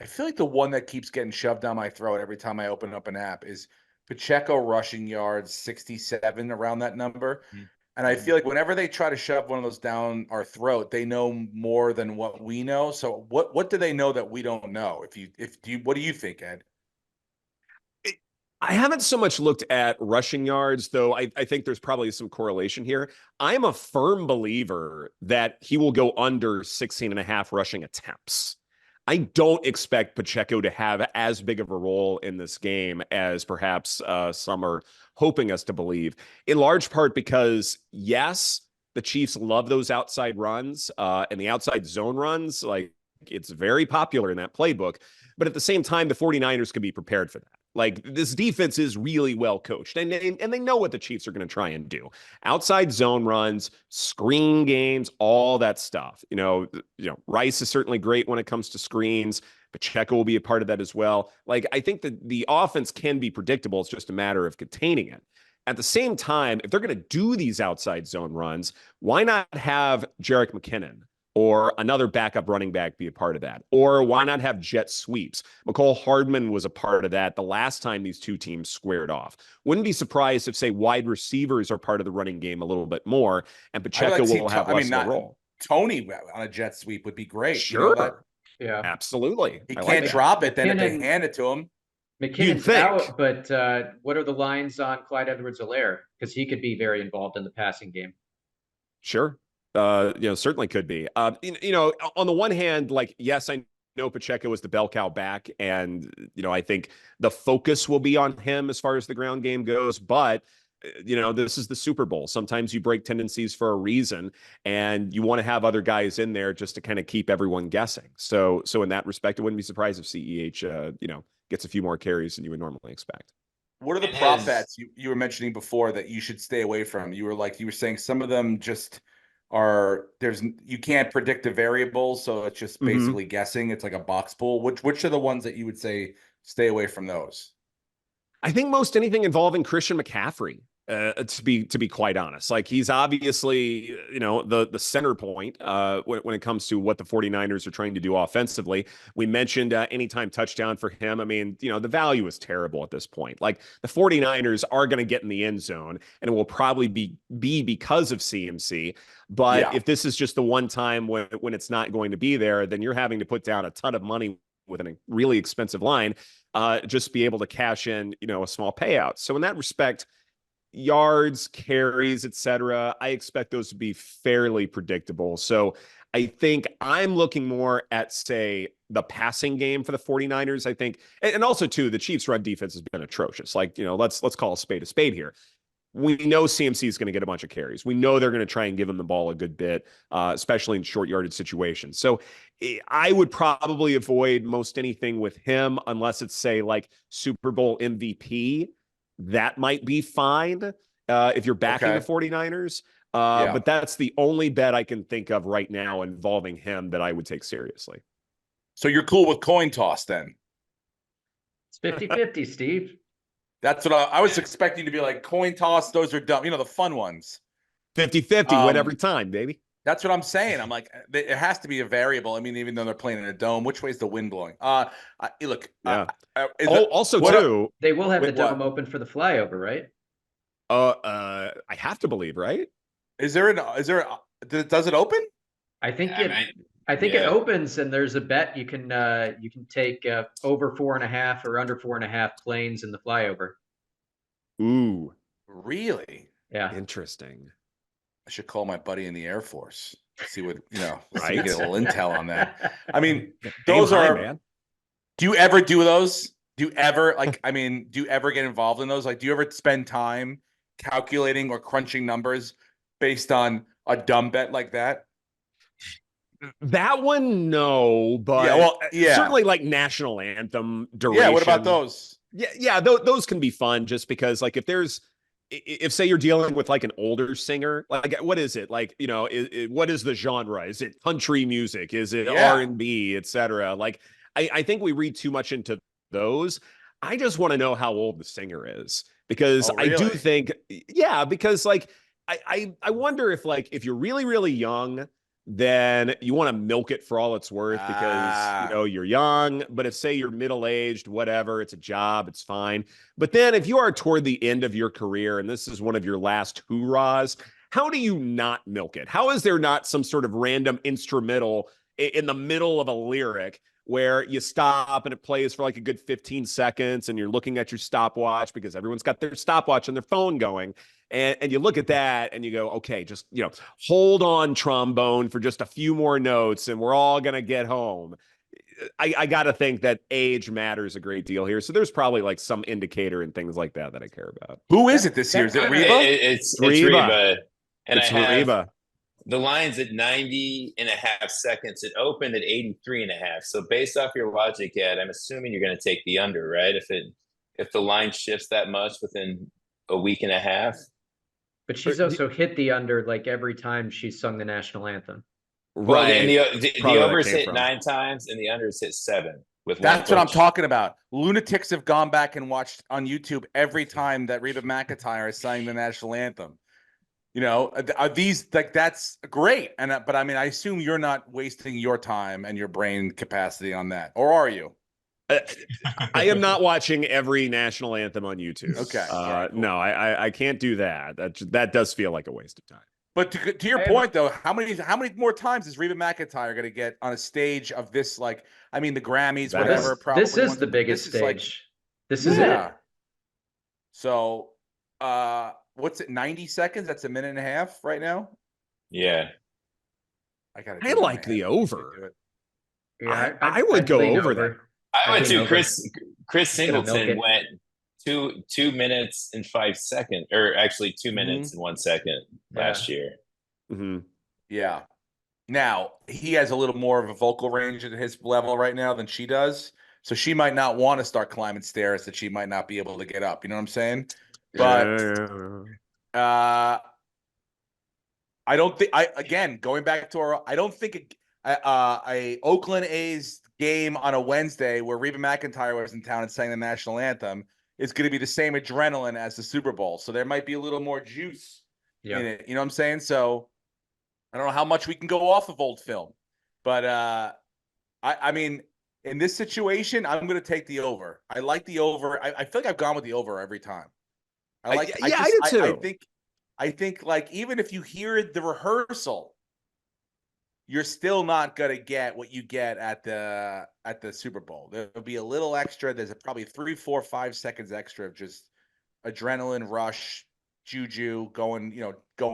I feel like the one that keeps getting shoved down my throat every time I open up an app is Pacheco rushing yards 67, around that number. And I feel like whenever they try to shove one of those down our throat, they know more than what we know. So what do they know that we don't know? What do you think, Ed? I haven't so much looked at rushing yards, though I think there's probably some correlation here. I'm a firm believer that he will go under 16 and a half rushing attempts. I don't expect Pacheco to have as big of a role in this game as perhaps some are hoping us to believe, in large part because, yes, the Chiefs love those outside runs and the outside zone runs. Like, it's very popular in that playbook. But at the same time, the 49ers can be prepared for that. Like, this defense is really well coached, and they know what the Chiefs are going to try and do. Outside zone runs, screen games, all that stuff. Rice is certainly great when it comes to screens. Pacheco will be a part of that as well. Like, I think that the offense can be predictable. It's just a matter of containing it. At the same time, if they're going to do these outside zone runs, why not have Jerick McKinnon or another backup running back be a part of that? Or why not have jet sweeps? McCole Hardman was a part of that the last time these two teams squared off. Wouldn't be surprised if, say, wide receivers are part of the running game a little bit more, and Pacheco will have less of a role. Tony on a jet sweep would be great. Sure. Yeah. Absolutely. He can't drop it, then if they hand it to him. McKinnon's out, but what are the lines on Clyde Edwards-Helaire? Because he could be very involved in the passing game. Sure. Certainly could be. On the one hand, like, yes, I know Pacheco is the bell cow back, and I think the focus will be on him as far as the ground game goes. But this is the Super Bowl. Sometimes you break tendencies for a reason, and you want to have other guys in there just to kind of keep everyone guessing. So in that respect, I wouldn't be surprised if CEH, gets a few more carries than you would normally expect. What are the prop bets you were mentioning before that you should stay away from? You were saying some of them just you can't predict the variables, so it's just basically guessing. It's like a box pool. Which are the ones that you would say stay away from those? I think most anything involving Christian McCaffrey, to be quite honest. Like, he's obviously, the center point when it comes to what the 49ers are trying to do offensively. We mentioned anytime touchdown for him. I mean, the value is terrible at this point. Like, the 49ers are going to get in the end zone, and it will probably be because of CMC. But if this is just the one time when it's not going to be there, then you're having to put down a ton of money with a really expensive line, just be able to cash in, a small payout. So in that respect, yards, carries, etc., I expect those to be fairly predictable. So I think I'm looking more at, say, the passing game for the 49ers. I think, and also too, the Chiefs' run defense has been atrocious. Like, let's call a spade here. We know CMC is going to get a bunch of carries. We know they're going to try and give him the ball a good bit, especially in short yardage situations. So I would probably avoid most anything with him unless it's, say, like Super Bowl MVP. That might be fine if you're backing the 49ers. But that's the only bet I can think of right now involving him that I would take seriously. So you're cool with coin toss then? It's 50-50, Steve. That's what I was expecting to be like. Coin toss, those are dumb. The fun ones. 50-50, win every time, baby. That's what I'm saying. I'm like, it has to be a variable. I mean, even though they're playing in a dome, which way is the wind blowing? Look. They will have the dome open for the flyover, right? I have to believe, right? Does it open? I think it opens, and there's a bet you can take over 4.5 or under 4.5 planes in the flyover. Ooh, really? Yeah, interesting. I should call my buddy in the Air Force. See what right? Get a little intel on that. I mean, man. Do you ever do those? Do you ever do you ever get involved in those? Like, do you ever spend time calculating or crunching numbers based on a dumb bet like that? That one, no, but Yeah, well, yeah. certainly like national anthem duration. Yeah, what about those? Yeah, those can be fun just because like if say you're dealing with like an older singer, like what is it? Like, you know, what is the genre? Is it country music? Is it Yeah. R&B, etc.? Like I think we read too much into those. I just want to know how old the singer is because Oh, I do really? think, yeah, because like I wonder if like if you're really, really young, then you want to milk it for all it's worth because you Ah. know you're young. But if say you're middle-aged, whatever, it's a job, it's fine. But then if you are toward the end of your career and this is one of your last hoorahs, how do you not milk it? How is there not some sort of random instrumental in the middle of a lyric where you stop and it plays for like a good 15 seconds and you're looking at your stopwatch because everyone's got their stopwatch on their phone going. And you look at that and you go, okay, just, you know, hold on trombone for just a few more notes and we're all going to get home. I got to think that age matters a great deal here. So there's probably like some indicator and things like that I care about. Who is it this year? Is it Reba? It's Reba. Reba. And It's I have Reba. the line's at 90.5 seconds. It opened at 83.5. So based off your logic, Ed, I'm assuming you're going to take the under, right? If the line shifts that much within a week and a half. But she's also hit the under like every time she's sung the national anthem. Well, Right. and the Probably that overs came hit from. 9 times and the unders hit 7 with one That's what I'm push. talking about. Lunatics have gone back and watched on YouTube every time that Reba McEntire is sang the national anthem. You know, are these like that's great? And but I mean, I assume you're not wasting your time and your brain capacity on that, or are you? I am not watching every national anthem on YouTube. Okay. All right, cool. No, I can't do that. That does feel like a waste of time. But to your point, though, how many more times is Reba McEntire going to get on a stage of this? Like, I mean, the Grammys, whatever. Probably this is the biggest stage. Like, this is it. So, what's it? 90 seconds? That's a minute and a half right now. Yeah. I like the over. Yeah, I would go over that. I would too. Chris Singleton went 2 minutes and 5 seconds, or actually 2 minutes and 1 second last year. Mm-hmm. Yeah. Now he has a little more of a vocal range at his level right now than she does, so she might not want to start climbing stairs that she might not be able to get up. You know what I'm saying? But I don't think going back to I don't think a Oakland A's game on a Wednesday where Reba McEntire was in town and sang the national anthem is going to be the same adrenaline as the Super Bowl. So there might be a little more juice in it. You know what I'm saying? So I don't know how much we can go off of old film, but I mean, in this situation, I'm going to take the over. I like the over. I feel like I've gone with the over every time. I do too. I think like even if you hear the rehearsal, you're still not gonna get what you get at the Super Bowl. There'll be a little extra. There's probably 3, 4, 5 seconds extra of just adrenaline rush, juju, going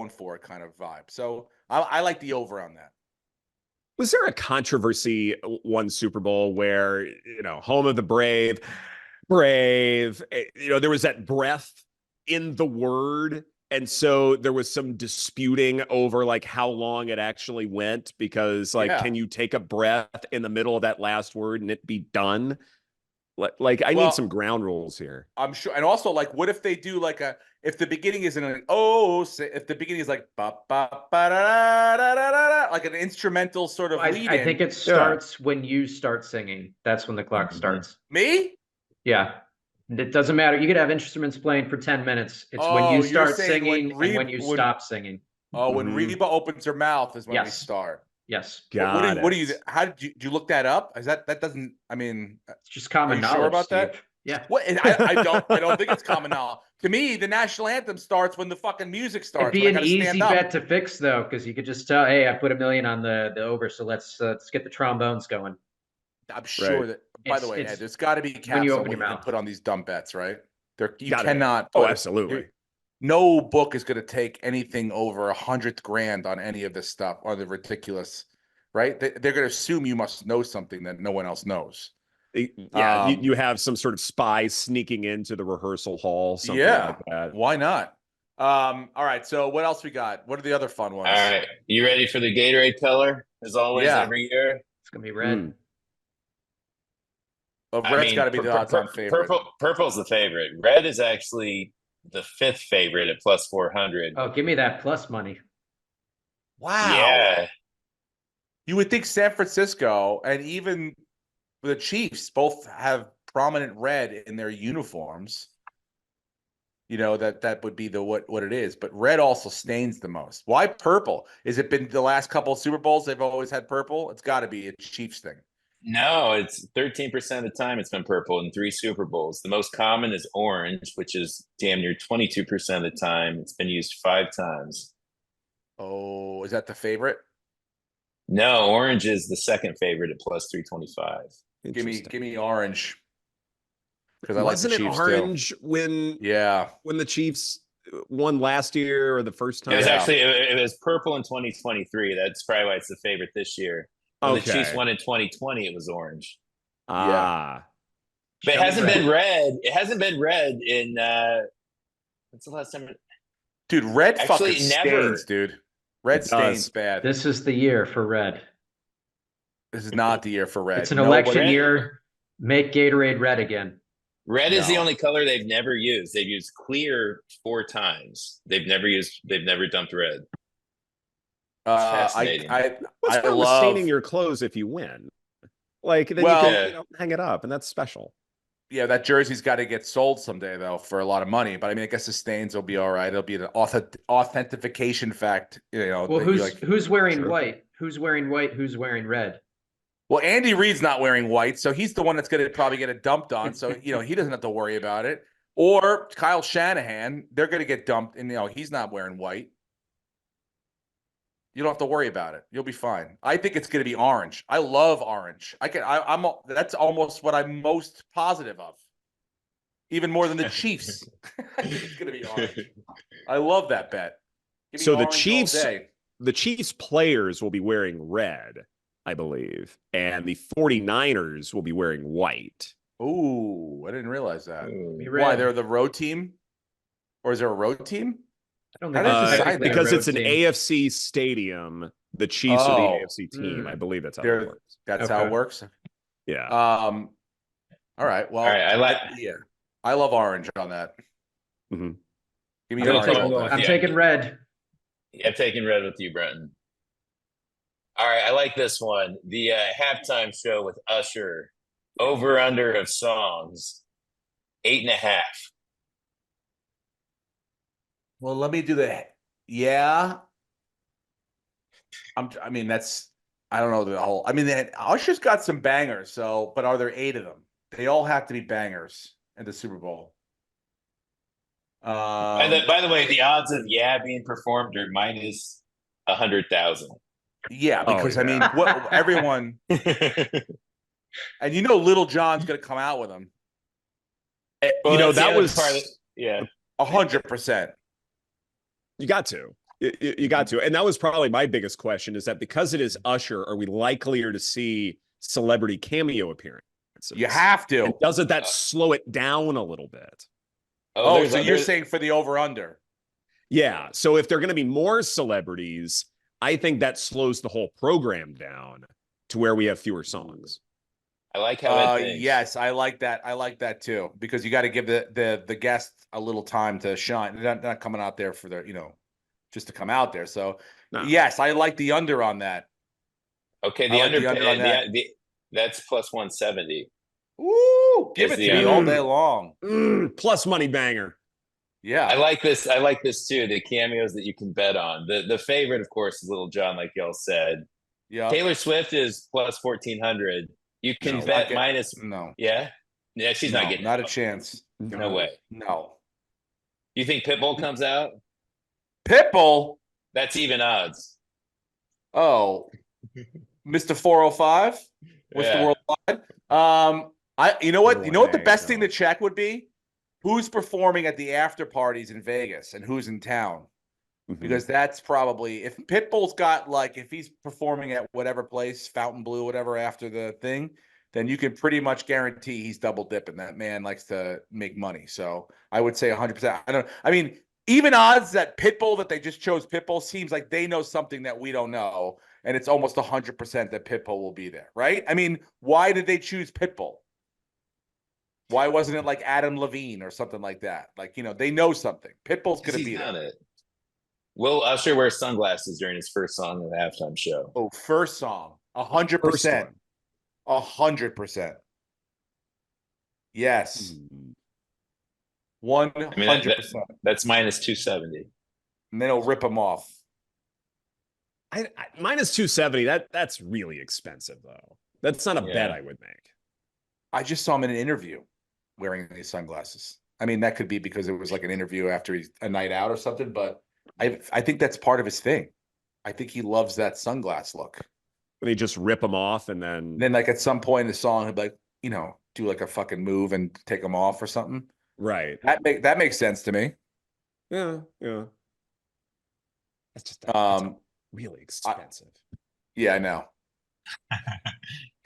for it kind of vibe. So I like the over on that. Was there a controversy one Super Bowl where, home of the brave, there was that breath in the word. And so there was some disputing over like how long it actually went because can you take a breath in the middle of that last word and it be done? Like I need some ground rules here. I'm sure. And also like, what if they do like if the beginning isn't if the beginning is like ba ba ba da da da da like an instrumental sort of lead. I think it starts when you start singing. That's when the clock starts. Me? Yeah. It doesn't matter. You could have instruments playing for 10 minutes. It's when you start singing and when you stop singing. Oh, when Reba opens her mouth is when we start. Yes. What do you? How did you look that up? Is that doesn't? I mean, it's just common knowledge. Sure about Steve. that? Yeah. What? I don't think it's common knowledge. To me, the national anthem starts when the fucking music starts. It'd be an easy bet to fix though, because you could just tell, hey, I put $1 million on the over, so let's get the trombones going. I'm sure that. By the way, Ed, there's got to be caps you on open what your you mouth. can put on these dumb bets, right? You cannot. Oh, absolutely. No book is going to take anything over $100,000 on any of this stuff or the ridiculous, right? They're going to assume you must know something that no one else knows. Yeah, you have some sort of spy sneaking into the rehearsal hall. Something like that. Why not? All right. So what else we got? What are the other fun ones? All right, you ready for the Gatorade color? as always, Yeah. every year. It's gonna be red. Mm. Well, I red's mean, got to be the odds-on favorite. Purple's the favorite. Red is actually the 5th favorite at plus 400. Oh, give me that plus money. Wow. Yeah. You would think San Francisco and even the Chiefs both have prominent red in their uniforms. You know, that would be the what it is. But red also stains the most. Why purple? Is it been the last couple of Super Bowls they've always had purple? It's got to be a Chiefs thing. No, it's 13% of the time it's been purple in 3 Super Bowls. The most common is orange, which is damn near 22% of the time. It's been used 5 times. Oh, is that the favorite? No, orange is the 2nd favorite at plus 325. Give me orange. Because I like the Wasn't it Chiefs orange too. when Yeah. the Chiefs won last year or the first time? It was Yeah. actually it was purple in 2023. That's probably why it's the favorite this year. When the Chiefs won in 2020, it was orange. Ah. But it Show me hasn't red. been red. It hasn't been red in when's the last time? Dude, red Actually, fucking never. stains, dude. Red It stains does. bad. This is the year for red. This is not the year for red. It's an Nobody- election year. Make Gatorade red again. Red is the No. only color they've never used. They've used clear 4 times. They've never dumped red. Fascinating. What's I wrong with love staining your clothes if you win? Like then Well- you can hang it up, and that's special. yeah, that jersey's got to get sold someday though for a lot of money. But I mean, I guess the stains will be all right. It'll be an authentication fact. You know, Well, that you who's wearing Sure. white? Who's wearing white? Who's wearing red? Well, Andy Reid's not wearing white, so he's the one that's going to probably get it dumped on. So you know, he doesn't have to worry about it. Or Kyle Shanahan, they're going to get dumped, and you know, he's not wearing white. You don't have to worry about it. You'll be fine. I think it's going to be orange. I love orange. That's almost what I'm most positive of. Even more than the Chiefs. It's going to be orange. I love that bet. Give me So the orange all Chiefs- day. The Chiefs players will be wearing red, I believe, and the 49ers will be wearing white. Ooh, I didn't realize that. Be Why? red. They're the road team? Or is there a road team? I don't How think did it's they decide technically a Because road it's an team. AFC stadium. The Chiefs are the Oh. AFC team. I believe that's how They're- it works. That's how Okay. it works. Yeah. All right. Well, All right, I like. yeah. I love orange on that. Mhm. Give me I'm orange taking- all day. I'm Yeah. taking red. I'm taking red with you, Brenton. All right, I like this one. The halftime show with Usher, over under of songs, 8.5. Well, let me do the yeah. I mean, that's I don't know the whole. I mean, Usher's got some bangers. So, but are there 8 of them? They all have to be bangers in the Super Bowl. By the way, the odds of "Yeah" being performed are minus 100,000. Yeah, Oh, because I yeah. mean, what everyone and you know, Little John's gonna come out with them. You know, that's the that other was part of- yeah. 100%. you got to. You got to. And that was probably my biggest question is that because it is Usher, are we likelier to see celebrity cameo appearances? You have to. And doesn't that slow it down a little bit? Oh, there's so a- you're there's- saying for the over under? Yeah. So if there are going to be more celebrities, I think that slows the whole program down to where we have fewer songs. I like how it thinks. Yes, I like that. I like that too because you got to give the guest a little time to shine. They're not coming out there for just to come out there. So No. yes, I like the under on that. Okay, I the like under, the under on that. that's plus 170. Ooh, give Is it the to me under. all day long. Plus money banger. Yeah, I like this. I like this too. The cameos that you can bet on. The favorite, of course, is Little John, like y'all said. yeah. Taylor Swift is plus 1,400. You can No, bet not minus. No, Yeah, she's not No, getting. not a it. chance. No way. No. You think Pitbull comes out? Pitbull. That's even odds. Oh, Mr. 405, Mr. Yeah. Worldwide. You know what? You know what the way, best thing no. to check would be? Who's performing at the after parties in Vegas and who's in town? Mhm. Because that's probably if Pitbull's got if he's performing at whatever place, Fountain Blue, whatever after the thing, then you can pretty much guarantee he's double dipping. That man likes to make money. So I would say 100%. I mean, even odds that Pitbull that they just chose Pitbull seems like they know something that we don't know. and it's almost 100% that Pitbull will be there, right? I mean, why did they choose Pitbull? Why wasn't it like Adam Levine or something like that? Like, they know something. Pitbull's going to be done there. it. Will Usher wear sunglasses during his first song of the halftime show? Oh, first song, First 100%, one. 100%. Yes, Hmm. 100%. That's minus 270. And then he'll rip them off. Minus 270. That's really expensive though. That's not a bet I would make. I just saw him in an interview wearing these sunglasses. I mean, that could be because it was like an interview after a night out or something, but I think that's part of his thing. I think he loves that sunglass look. They just rip them off and then like at some point in the song, he'd be like, do like a fucking move and take them off or something. right. That makes sense to me. Yeah. That's just really expensive. Yeah, I know.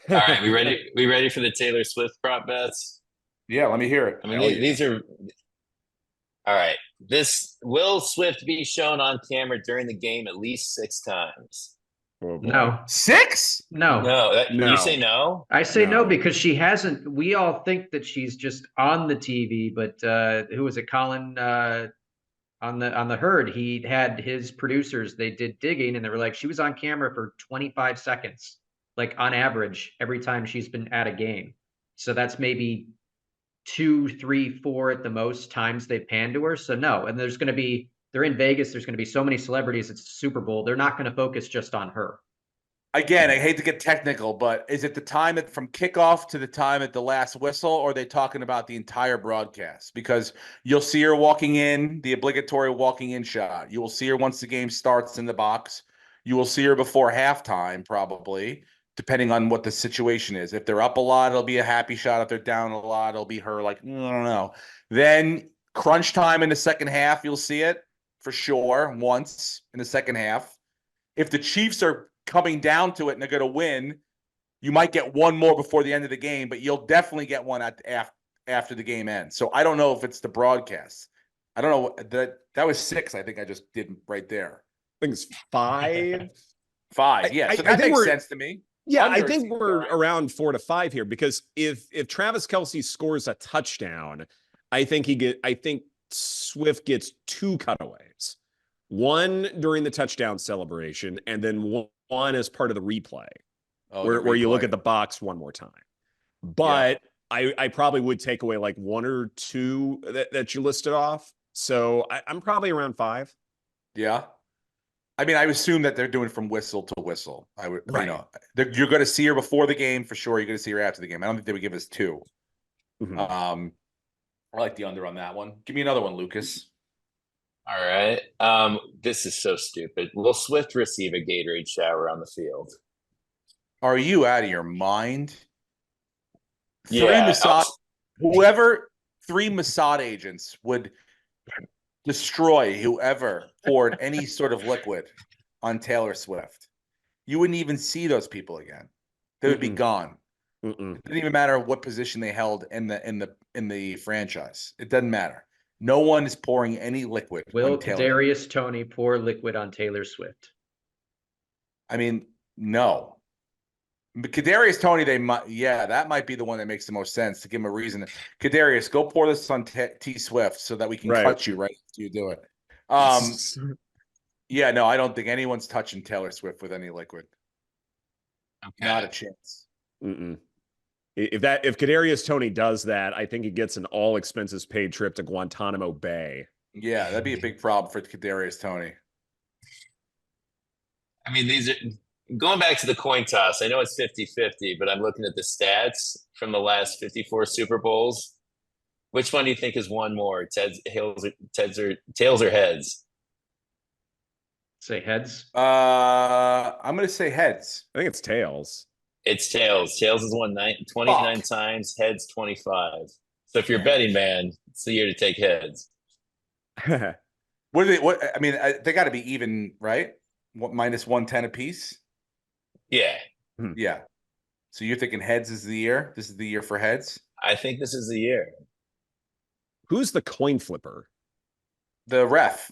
All right, we ready? We ready for the Taylor Swift prop bets? Yeah, let me hear it. I mean, these are all right. Will Swift be shown on camera during the game at least 6 times? Oh, boy. No, 6? no. No, No. You say no? I say no No. because she hasn't. We all think that she's just on the TV, but who was it? Colin on the herd. He had his producers. They did digging, and they were like, she was on camera for 25 seconds, like on average, every time she's been at a game. So that's maybe 2, 3, 4 at the most times they pan to her. So no, and they're in Vegas. There's going to be so many celebrities. It's Super Bowl. They're not going to focus just on her. Again, I hate to get technical, but is it the time from kickoff to the time at the last whistle, or are they talking about the entire broadcast? Because you'll see her walking in, the obligatory walking in shot. You will see her once the game starts in the box. You will see her before halftime, probably, depending on what the situation is. If they're up a lot, it'll be a happy shot. If they're down a lot, it'll be her like, I don't know. Then crunch time in the second half, you'll see it for sure once in the second half. If the Chiefs are coming down to it and they're going to win, you might get one more before the end of the game, but you'll definitely get one after the game ends. So I don't know if it's the broadcast. I don't know. That was 6, I think I just did right there. I think it's 5. 5, yeah. So that makes sense to me. Yeah, I think we're around 4 to 5 here because if Travis Kelce scores a touchdown, I think Swift gets 2 cutaways. One during the touchdown celebration, and then one as part of the replay, where you look at the box one more time. But yeah. I probably would take away like 1 or 2 that you listed off. So I'm probably around 5. Yeah. I mean, I assume that they're doing from whistle to whistle. I would, right. You're going to see her before the game for sure. You're going to see her after the game. I don't think they would give us 2. Mm-hmm. I like the under on that one. Give me another one, Lucas. All right. This is so stupid. Will Swift receive a Gatorade shower on the field? Are you out of your mind? Yeah. 3 Mossad agents would destroy whoever poured any sort of liquid on Taylor Swift. You wouldn't even see those people again. They would be gone. It didn't even matter what position they held in the franchise. It doesn't matter. No one is pouring any liquid. Will Kadarius Toney pour liquid on Taylor Swift? I mean, no. But Kadarius Toney, that might be the one that makes the most sense to give him a reason. Kadarius, go pour this on T Swift so that we can cut you right after you do it. Yeah, no, I don't think anyone's touching Taylor Swift with any liquid. Okay. Not a chance. If Kadarius Toney does that, I think he gets an all expenses paid trip to Guantanamo Bay. Yeah, that'd be a big problem for Kadarius Toney. I mean, these are going back to the coin toss. I know it's 50-50, but I'm looking at the stats from the last 54 Super Bowls. Which one do you think has won more? Tails or heads? Say heads. I'm going to say heads. I think it's tails. It's tails. Tails has won 29 times, heads 25. So if you're a betting man, it's the year to take heads. What are they? I mean, they got to be even, right? Minus 110 apiece? Yeah. Yeah. So you're thinking heads is the year? This is the year for heads? I think this is the year. Who's the coin flipper? The ref.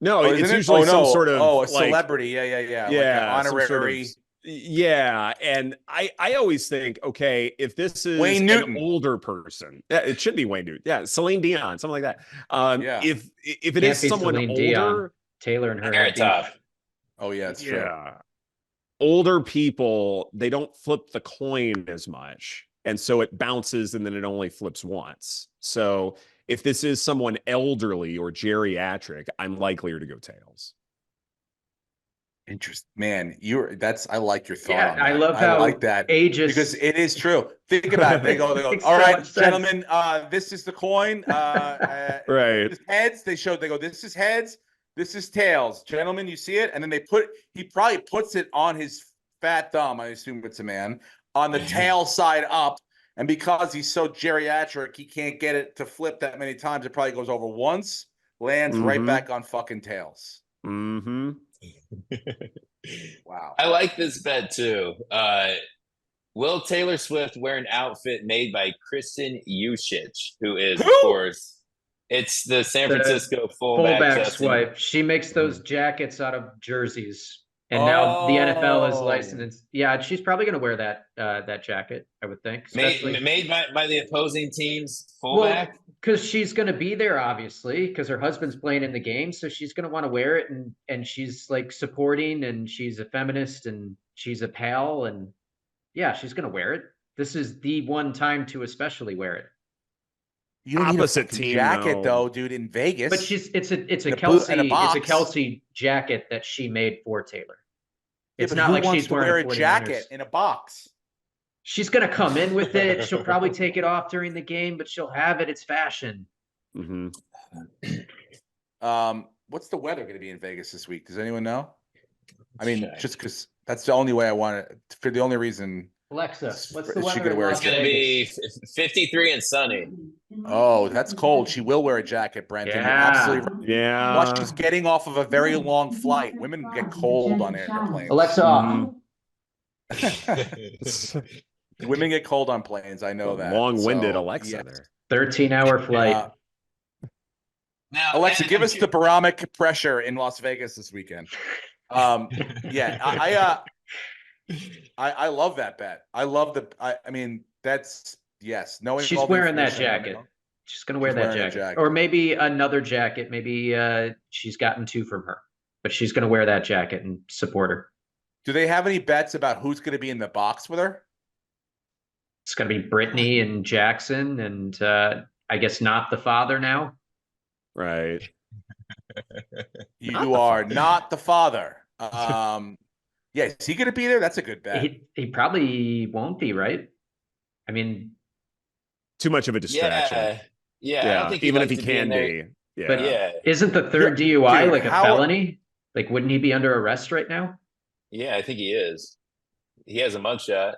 No, Oh, it's isn't it? usually Oh, some no. sort of Oh, a like celebrity. Yeah, yeah, yeah. Like an yeah, some sort of honorary yeah. And I always think, okay, if this is Wayne an Newton. older person, yeah, it should be Wayne Newton. Yeah, Celine Dion, something like that. Yeah. If it Can't is be someone Celine Dion. older, Taylor and her Carrot had beef. Top. Oh, yeah, it's true. yeah, older people, they don't flip the coin as much. And so it bounces and then it only flips once. So if this is someone elderly or geriatric, I'm likelier to go tails. Interest, man. I like your thought Yeah, on I that. love I how like that ages because it is true. Think about it. They go, Makes all so right, much sense. gentlemen, this is the coin. Right. This is heads. They go, this is heads, this is tails. Gentlemen, you see it? And then he probably puts it on his fat thumb, I assume it's a man, on the tail side up. And because he's so geriatric, he can't get it to flip that many times. It probably goes over once, lands right back on fucking tails. Mm-hmm. Wow. I like this bet too. Will Taylor Swift wear an outfit made by Kristen Juszczyk, who is, of course, it's the San Francisco fullback. Justin. swipe. She makes those jackets out of jerseys, and now the NFL is licensed. Yeah, she's probably going to wear that jacket, I would think. Made by the opposing team's fullback. Because she's going to be there, obviously, because her husband's playing in the game, so she's going to want to wear it, and she's like supporting, and she's a feminist, and she's a pal, and yeah, she's going to wear it. This is the one time to especially wear it. You don't Opposite need a team, jacket though. dude, in Vegas. But it's a boot and a Kelsey box. jacket that she made for Taylor. Yeah, It's but not who like wants she's to wearing wear a 49ers. jacket in a box. She's gonna come in with it. She'll probably take it off during the game, but she'll have it. It's fashion. Mm-hmm. What's the weather going to be in Vegas this week? Does anyone know? I mean, just because that's the only way I want it. For the only reason. Alexa, what's the Is she weather? gonna in wear a Las It's going to be Vegas? 53 and sunny. Oh, that's cold. She will wear a jacket, Brenton. You're Yeah. absolutely right. Yeah. Plus, she's getting off of a very long flight. Women get cold on airplanes. Alexa off. Women get cold on planes. I know that. Long-winded So, Alexa yeah. there. 13-hour flight. Now, Alexa, give us the barometric pressure in Las Vegas this weekend. Yeah, I love that bet. I love I mean, that's yes. Knowing She's all the wearing that information I jacket. know. She's gonna wear She's that wearing a jacket. jacket. Or maybe another jacket. Maybe she's gotten two from her, but she's gonna wear that jacket and support her. Do they have any bets about who's going to be in the box with her? It's gonna be Brittany and Jackson, and I guess not the father now. Right. You are not the father. Yeah, is he going to be there? That's a good bet. He probably won't be, right? I mean, Too much of a distraction. Yeah. I Yeah. don't think he'd Even like if he to be in can there. be. Yeah. But Yeah. isn't the third DUI dude, like a felony? Like, wouldn't he be under arrest right now? Yeah, I think he is. He has a mugshot.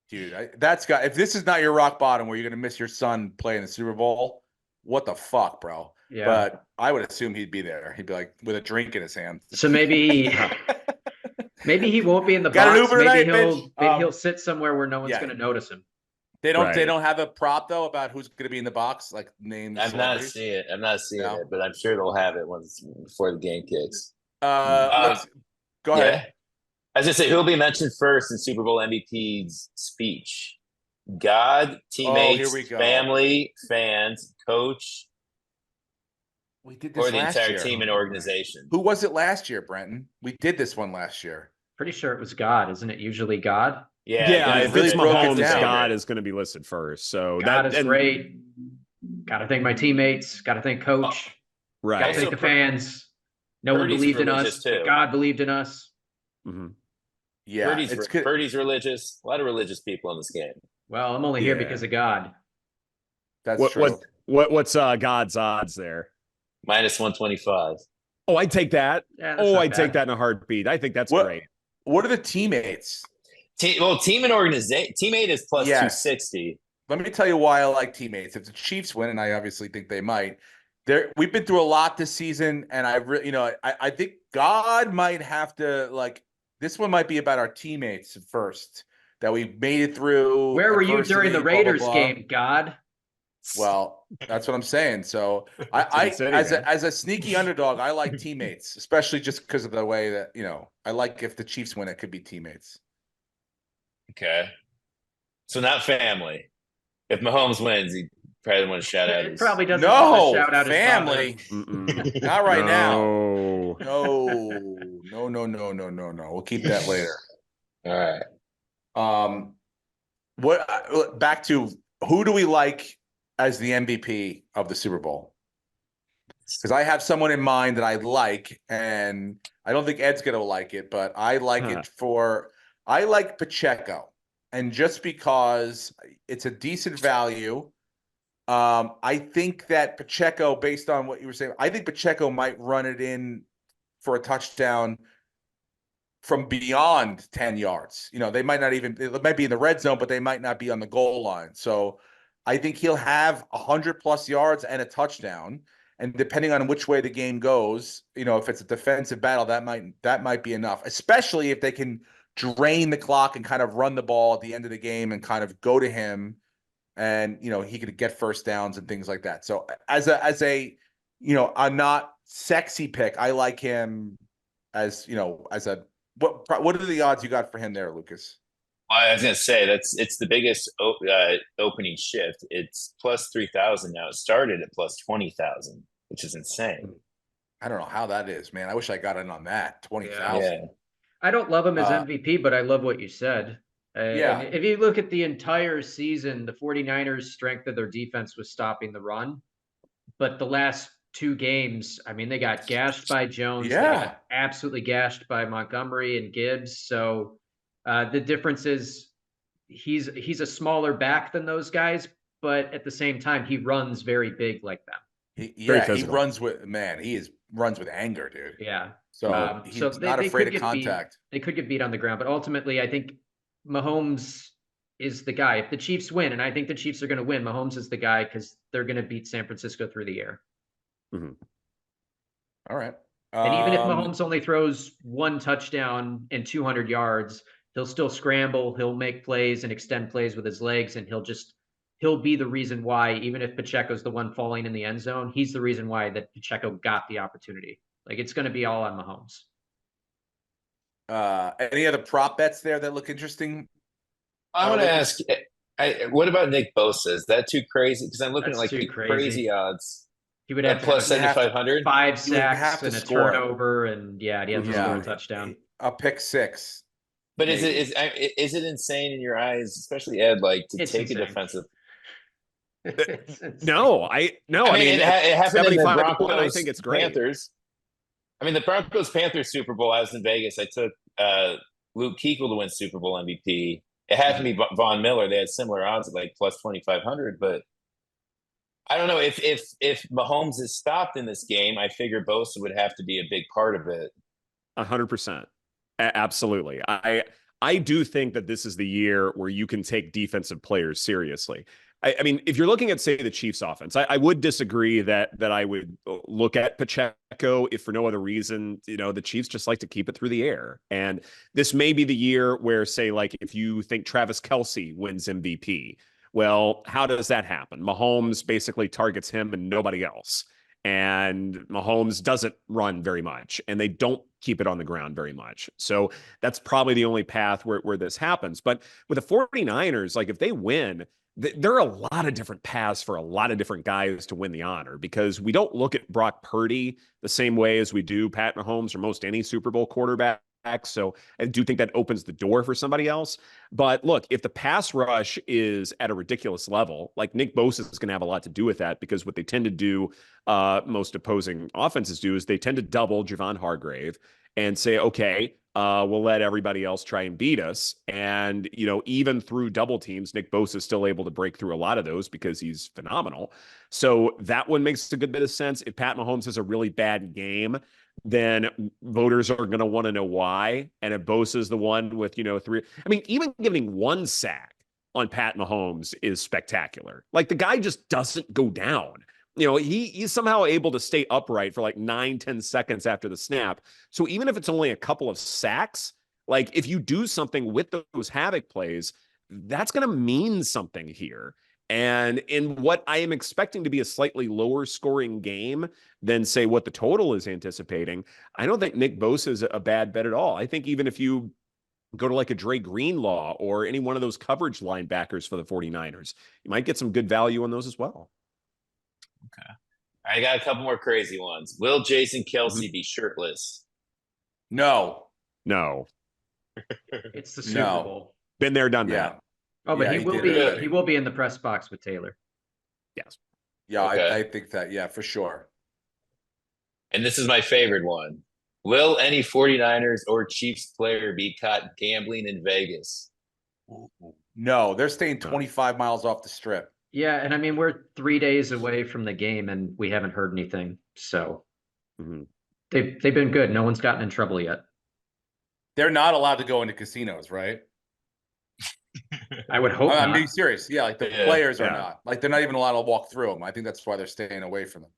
Dude, that's got. If this is not your rock bottom where you're going to miss your son playing the Super Bowl, what the fuck, bro? Yeah. But I would assume he'd be there. He'd be like with a drink in his hand. So maybe he won't be in the Got an box. Uber Maybe tonight, bitch. he'll sit somewhere where no one's yeah. going to notice him. They don't Right. have a prop though about who's going to be in the box, like names. I'm not seeing it, but I'm sure they'll have it before the game kicks. Let's go ahead. As I say, who'll be mentioned first in Super Bowl MVP's speech? God, teammates, here we go. family, fans, coach, We did this or the last entire year. team and organization. Who was it last year, Brenton? We did this one last year. Pretty sure it was God, isn't it? Usually God. Yeah, if really it's broke it Mahomes, down. God is going to be listed first. So God is great. Got to thank my teammates. Got to thank coach. Got to Right. thank the fans. No one Purdy's believed in religious us. too. But God believed in us. Mm-hmm. Yeah, Purdy's, Purdy's religious. A lot of religious people in this game. Well, I'm only here Yeah. because of God. That's true. What's God's odds there? Minus 125. Oh, I'd take that. Yeah, that's not I'd take bad. that in a heartbeat. I think that's What- great. What are the teammates? Team and organization. Teammate is plus Yes. 260. Let me tell you why I like teammates. If the Chiefs win, and I obviously think they might, we've been through a lot this season, and I think God might have to this one might be about our teammates first, that we made it through. Where were you during adversity, the blah, blah, Raiders blah. game, God? Well, that's what I'm saying. So That's what he said, man. as a sneaky underdog, I like teammates, especially just because of the way that, I like if the Chiefs win, it could be teammates. Okay. So not family. If Mahomes wins, he probably want to shout out It his. probably doesn't want to No, shout out his father. family. Mm-mm. Not right now. No. No. We'll keep that later. All right. Back to who do we like as the MVP of the Super Bowl? Because I have someone in mind that I like, and I don't think Ed's gonna like it, but I like it I like Pacheco, and just because it's a decent value, I think that Pacheco, based on what you were saying, I think Pacheco might run it in for a touchdown from beyond 10 yards. They might not even, it might be in the red zone, but they might not be on the goal line. So I think he'll have 100+ yards and a touchdown. And depending on which way the game goes, if it's a defensive battle, that might be enough, especially if they can drain the clock and kind of run the ball at the end of the game and kind of go to him, and he could get first downs and things like that. So as a a not sexy pick, I like him as a what are the odds you got for him there, Lucas? I was gonna say it's the biggest opening shift. It's plus 3,000 now. It started at plus 20,000, which is insane. I don't know how that is, man. I wish I got in on that 20,000. Yeah. I don't love him as MVP, but I love what you said. Yeah. And if you look at the entire season, the 49ers' strength of their defense was stopping the run. But the last two games, I mean, they got gashed by Jones. Yeah. They got absolutely gashed by Montgomery and Gibbs. So the difference is he's a smaller back than those guys, but at the same time, he runs very big like them. He runs with runs with anger, dude. Yeah. So he's not afraid of contact. They could get beat on the ground, but ultimately, I think Mahomes is the guy. If the Chiefs win, and I think the Chiefs are going to win, Mahomes is the guy because they're going to beat San Francisco through the air. Mm-hmm. All right. And even if Mahomes only throws one touchdown and 200 yards, he'll still scramble. He'll make plays and extend plays with his legs, and he'll be the reason why, even if Pacheco's the one falling in the end zone, he's the reason why that Pacheco got the opportunity. Like, it's going to be all on Mahomes. Any other prop bets there that look interesting? I want to ask, what about Nick Bosa? Is that too crazy? Because I'm looking at like the crazy odds. He would have plus 7,500. 5 sacks and a turnover, and he'd have to score a touchdown. A pick six. But is it insane in your eyes, especially Ed, like to take a defensive? No. I mean, it happened in the Broncos. I think it's great. Panthers. I mean, the Broncos-Panthers Super Bowl, I was in Vegas. I took Luke Kuechly to win Super Bowl MVP. It had to be Von Miller. They had similar odds at like plus 2,500. But I don't know if Mahomes is stopped in this game. I figure Bosa would have to be a big part of it. 100%. Absolutely. I do think that this is the year where you can take defensive players seriously. I mean, if you're looking at, say, the Chiefs offense, I would disagree that I would look at Pacheco if for no other reason. The Chiefs just like to keep it through the air. And this may be the year where, say, like if you think Travis Kelce wins MVP, well, how does that happen? Mahomes basically targets him and nobody else. And Mahomes doesn't run very much, and they don't keep it on the ground very much. So that's probably the only path where this happens. But with the 49ers, like if they win, there are a lot of different paths for a lot of different guys to win the honor, because we don't look at Brock Purdy the same way as we do Pat Mahomes or most any Super Bowl quarterback. So I do think that opens the door for somebody else. But look, if the pass rush is at a ridiculous level, like Nick Bosa is going to have a lot to do with that, because what they tend to do, most opposing offenses do, is they tend to double Javon Hargrave and say, okay, we'll let everybody else try and beat us. And, even through double teams, Nick Bosa is still able to break through a lot of those because he's phenomenal. So that one makes a good bit of sense. If Pat Mahomes has a really bad game, then voters are going to want to know why. And if Bosa is the one with, 3, I mean, even giving 1 sack on Pat Mahomes is spectacular. Like, the guy just doesn't go down. He's somehow able to stay upright for like 9-10 seconds after the snap. So even if it's only a couple of sacks, like if you do something with those havoc plays, that's going to mean something here. And in what I am expecting to be a slightly lower scoring game than, say, what the total is anticipating, I don't think Nick Bosa is a bad bet at all. I think even if you go to like a Dre Greenlaw or any one of those coverage linebackers for the 49ers, you might get some good value on those as well. Okay. I got a couple more crazy ones. Will Jason Kelsey be shirtless? No. No. It's the Super No. Bowl. Been there, done Yeah. that. Oh, but Yeah, he he will did be. already. He will be in the press box with Taylor. Yes. Yeah, Okay. I think that. Yeah, for sure. And this is my favorite one. Will any 49ers or Chiefs player be caught gambling in Vegas? No, they're staying 25 miles off the strip. Yeah, and I mean we're 3 days away from the game, and we haven't heard anything. So they've been good. No one's gotten in trouble yet. They're not allowed to go into casinos, right? I would hope I'm not. being serious. Yeah, like the Yeah. players are Yeah. not. Like they're not even allowed to walk through them. I think that's why they're staying away from them.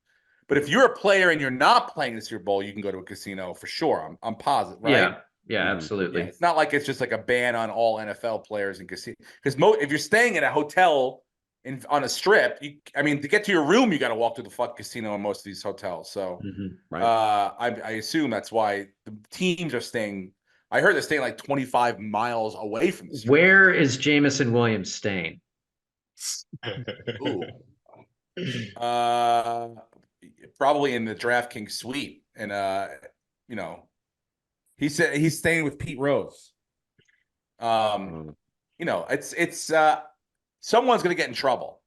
But if you're a player and you're not playing the Super Bowl, you can go to a casino for sure. I'm positive, right? Yeah, yeah, Mhm. absolutely. Yeah, it's not like it's just like a ban on all NFL players in casino. Because if you're staying in a hotel on a strip, I mean, to get to your room, you got to walk to the fuck casino in most of these hotels. So Right. I assume that's why the teams are staying. I heard they're staying like 25 miles away from the strip. Where is Jamison Williams staying? Ooh. Probably in the DraftKings suite, and you know, he said he's staying with Pete Rose. You know, it's someone's gonna get in trouble.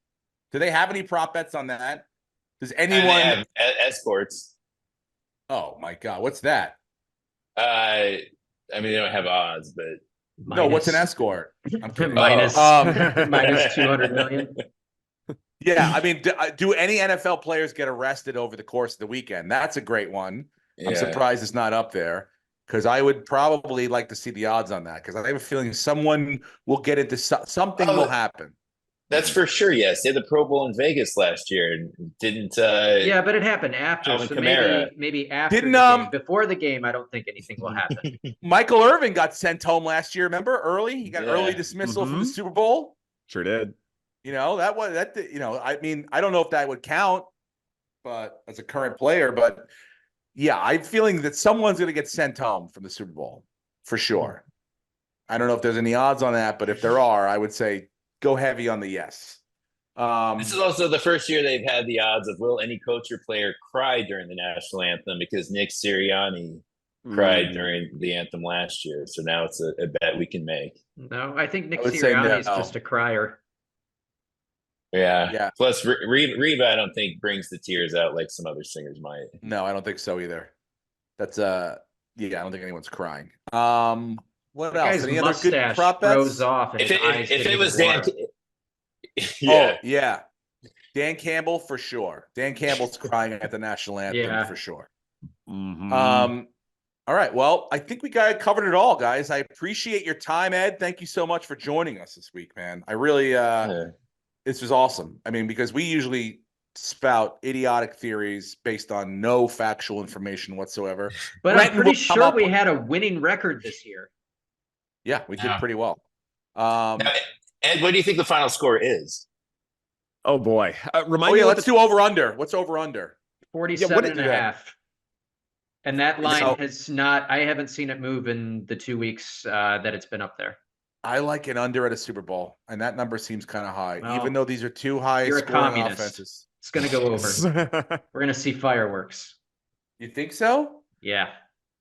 Do they have any prop bets on that? Does anyone? They have escorts. Oh my God, what's that? I mean, they don't have odds, but No, what's an escort? I'm kidding. minus Oh. minus 200 million? Yeah, I mean, do any NFL players get arrested over the course of the weekend? That's a great one. I'm yeah. surprised it's not up there because I would probably like to see the odds on that because I have a feeling someone will get into something will happen. That's for sure. Yes, they had the Pro Bowl in Vegas last year and didn't. Yeah, but it happened after. Alvin So Kamara. maybe after Didn't, the game. Before the game, I don't think anything will happen. Michael Irvin got sent home last year. Remember, early? He got Yeah. early dismissal from the Super Bowl. Sure did. You know, you know, I mean, I don't know if that would count, but as a current player, but yeah, I'm feeling that someone's going to get sent home from the Super Bowl for sure. I don't know if there's any odds on that, but if there are, I would say go heavy on the yes. This is also the first year they've had the odds of will any coach or player cry during the national anthem because Nick Sirianni cried during the anthem last year. So now it's a bet we can make. No, I think Nick I would say Sirianni is no. just a crier. Yeah. Plus, Reba, I don't think brings the tears out like some other singers might. No, I don't think so either. That's yeah, I don't think anyone's crying. What That else? guy's Any other good mustache prop bets? throws off. And If his eyes it get was even Dan, warmer. yeah, Oh, yeah. Dan Campbell for sure. Dan Campbell's crying at the national anthem for sure. All right. Well, I think we covered it all, guys. I appreciate your time, Ed. Thank you so much for joining us this week, man. I really this was awesome. I mean, because we usually spout idiotic theories based on no factual information whatsoever. But Brent I'm pretty will come sure up we with- had a winning record this year. Yeah, we did Yeah. pretty well. Now, Ed, what do you think the final score is? Oh boy. Remind Oh me yeah, what let's do over under. What's over under? 47 did and a you have? half. And that line So- has not, I haven't seen it move in the 2 weeks that it's been up there. I like an under at a Super Bowl, and that number seems kind of high, Well, even though these are two high you're a scoring communist. offenses. It's going to go over. We're going to see fireworks. You think so? Yeah.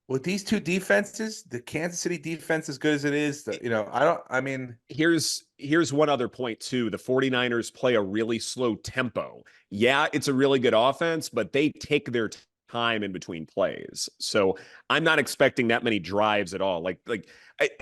With these two defenses, the Kansas City defense as good as it is, I mean, Here's one other point too. The 49ers play a really slow tempo. Yeah, it's a really good offense, but they take their time in between plays. So I'm not expecting that many drives at all.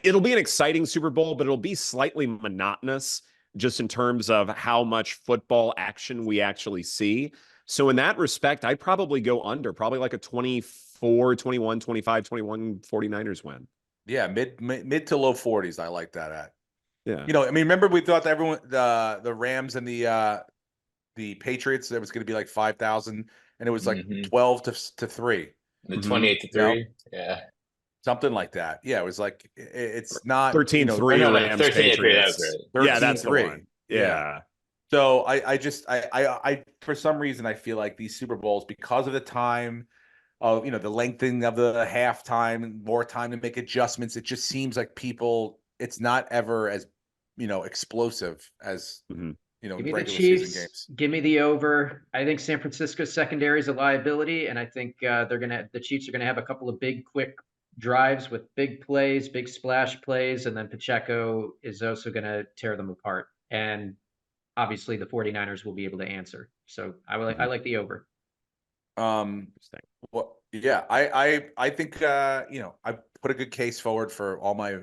It'll be an exciting Super Bowl, but it'll be slightly monotonous just in terms of how much football action we actually see. So in that respect, I'd probably go under, probably like a 24, 21, 25, 21 49ers win. yeah, mid to low 40s. I like that at. Yeah. You know, I mean, remember we thought that everyone, the Rams and the Patriots, there was going to be like 5,000, and it was like 12 to 3. The 28 to 3. Yeah. Something like that. Yeah, it was like it's not 13-3 no, Rams 13-3, Patriots. that was right. Yeah, that's the 13-3. one. Yeah. So I for some reason I feel like these Super Bowls, because of the time of, the lengthening of the halftime and more time to make adjustments, it just seems like it's not ever as, explosive as, Mhm. Give me the regular season Chiefs. games. Give me the over. I think San Francisco's secondary is a liability, and I think the Chiefs are gonna have a couple of big, quick drives with big plays, big splash plays, and then Pacheco is also gonna tear them apart. And obviously, the 49ers will be able to answer. So I like the over. Interesting. Well, yeah, I think I put a good case forward for all my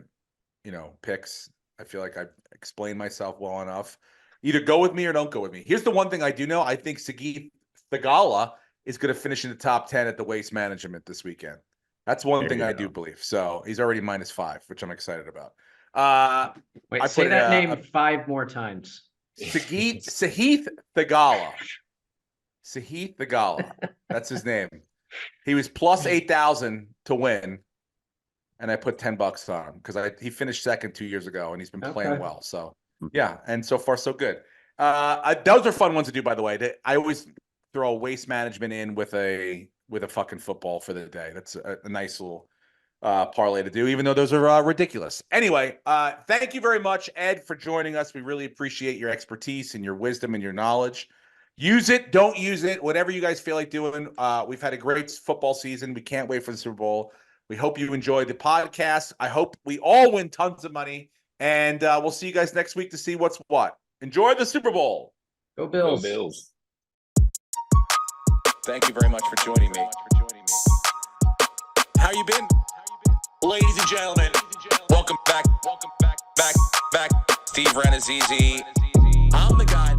picks. I feel like I explained myself well enough. Either go with me or don't go with me. Here's the one thing I do know. I think Sagi Thagala is going to finish in the top 10 at the Waste Management this weekend. That's one There thing you I go. do believe. So he's already -5, which I'm excited about. Wait, I say put, that name 5 more times. Sahith Thagala. Sahith Thagala. That's his name. He was plus 8,000 to win, and I put $10 on him because he finished second 2 years ago, and he's been playing Okay. well. So Mhm. yeah, and so far so good. Those are fun ones to do, by the way. I always throw Waste Management in with a fucking football for the day. That's a nice little parlay to do, even though those are ridiculous. Anyway, thank you very much, Ed, for joining us. We really appreciate your expertise and your wisdom and your knowledge. Use it, don't use it, whatever you guys feel like doing. We've had a great football season. We can't wait for the Super Bowl. We hope you enjoyed the podcast. I hope we all win tons of money, and we'll see you guys next week to see what's what. Enjoy the Super Bowl. Go Go Bills. Bills. Thank you very much for joining me. How you been? Ladies and gentlemen, welcome back. Steve Renazizi. I'm the guy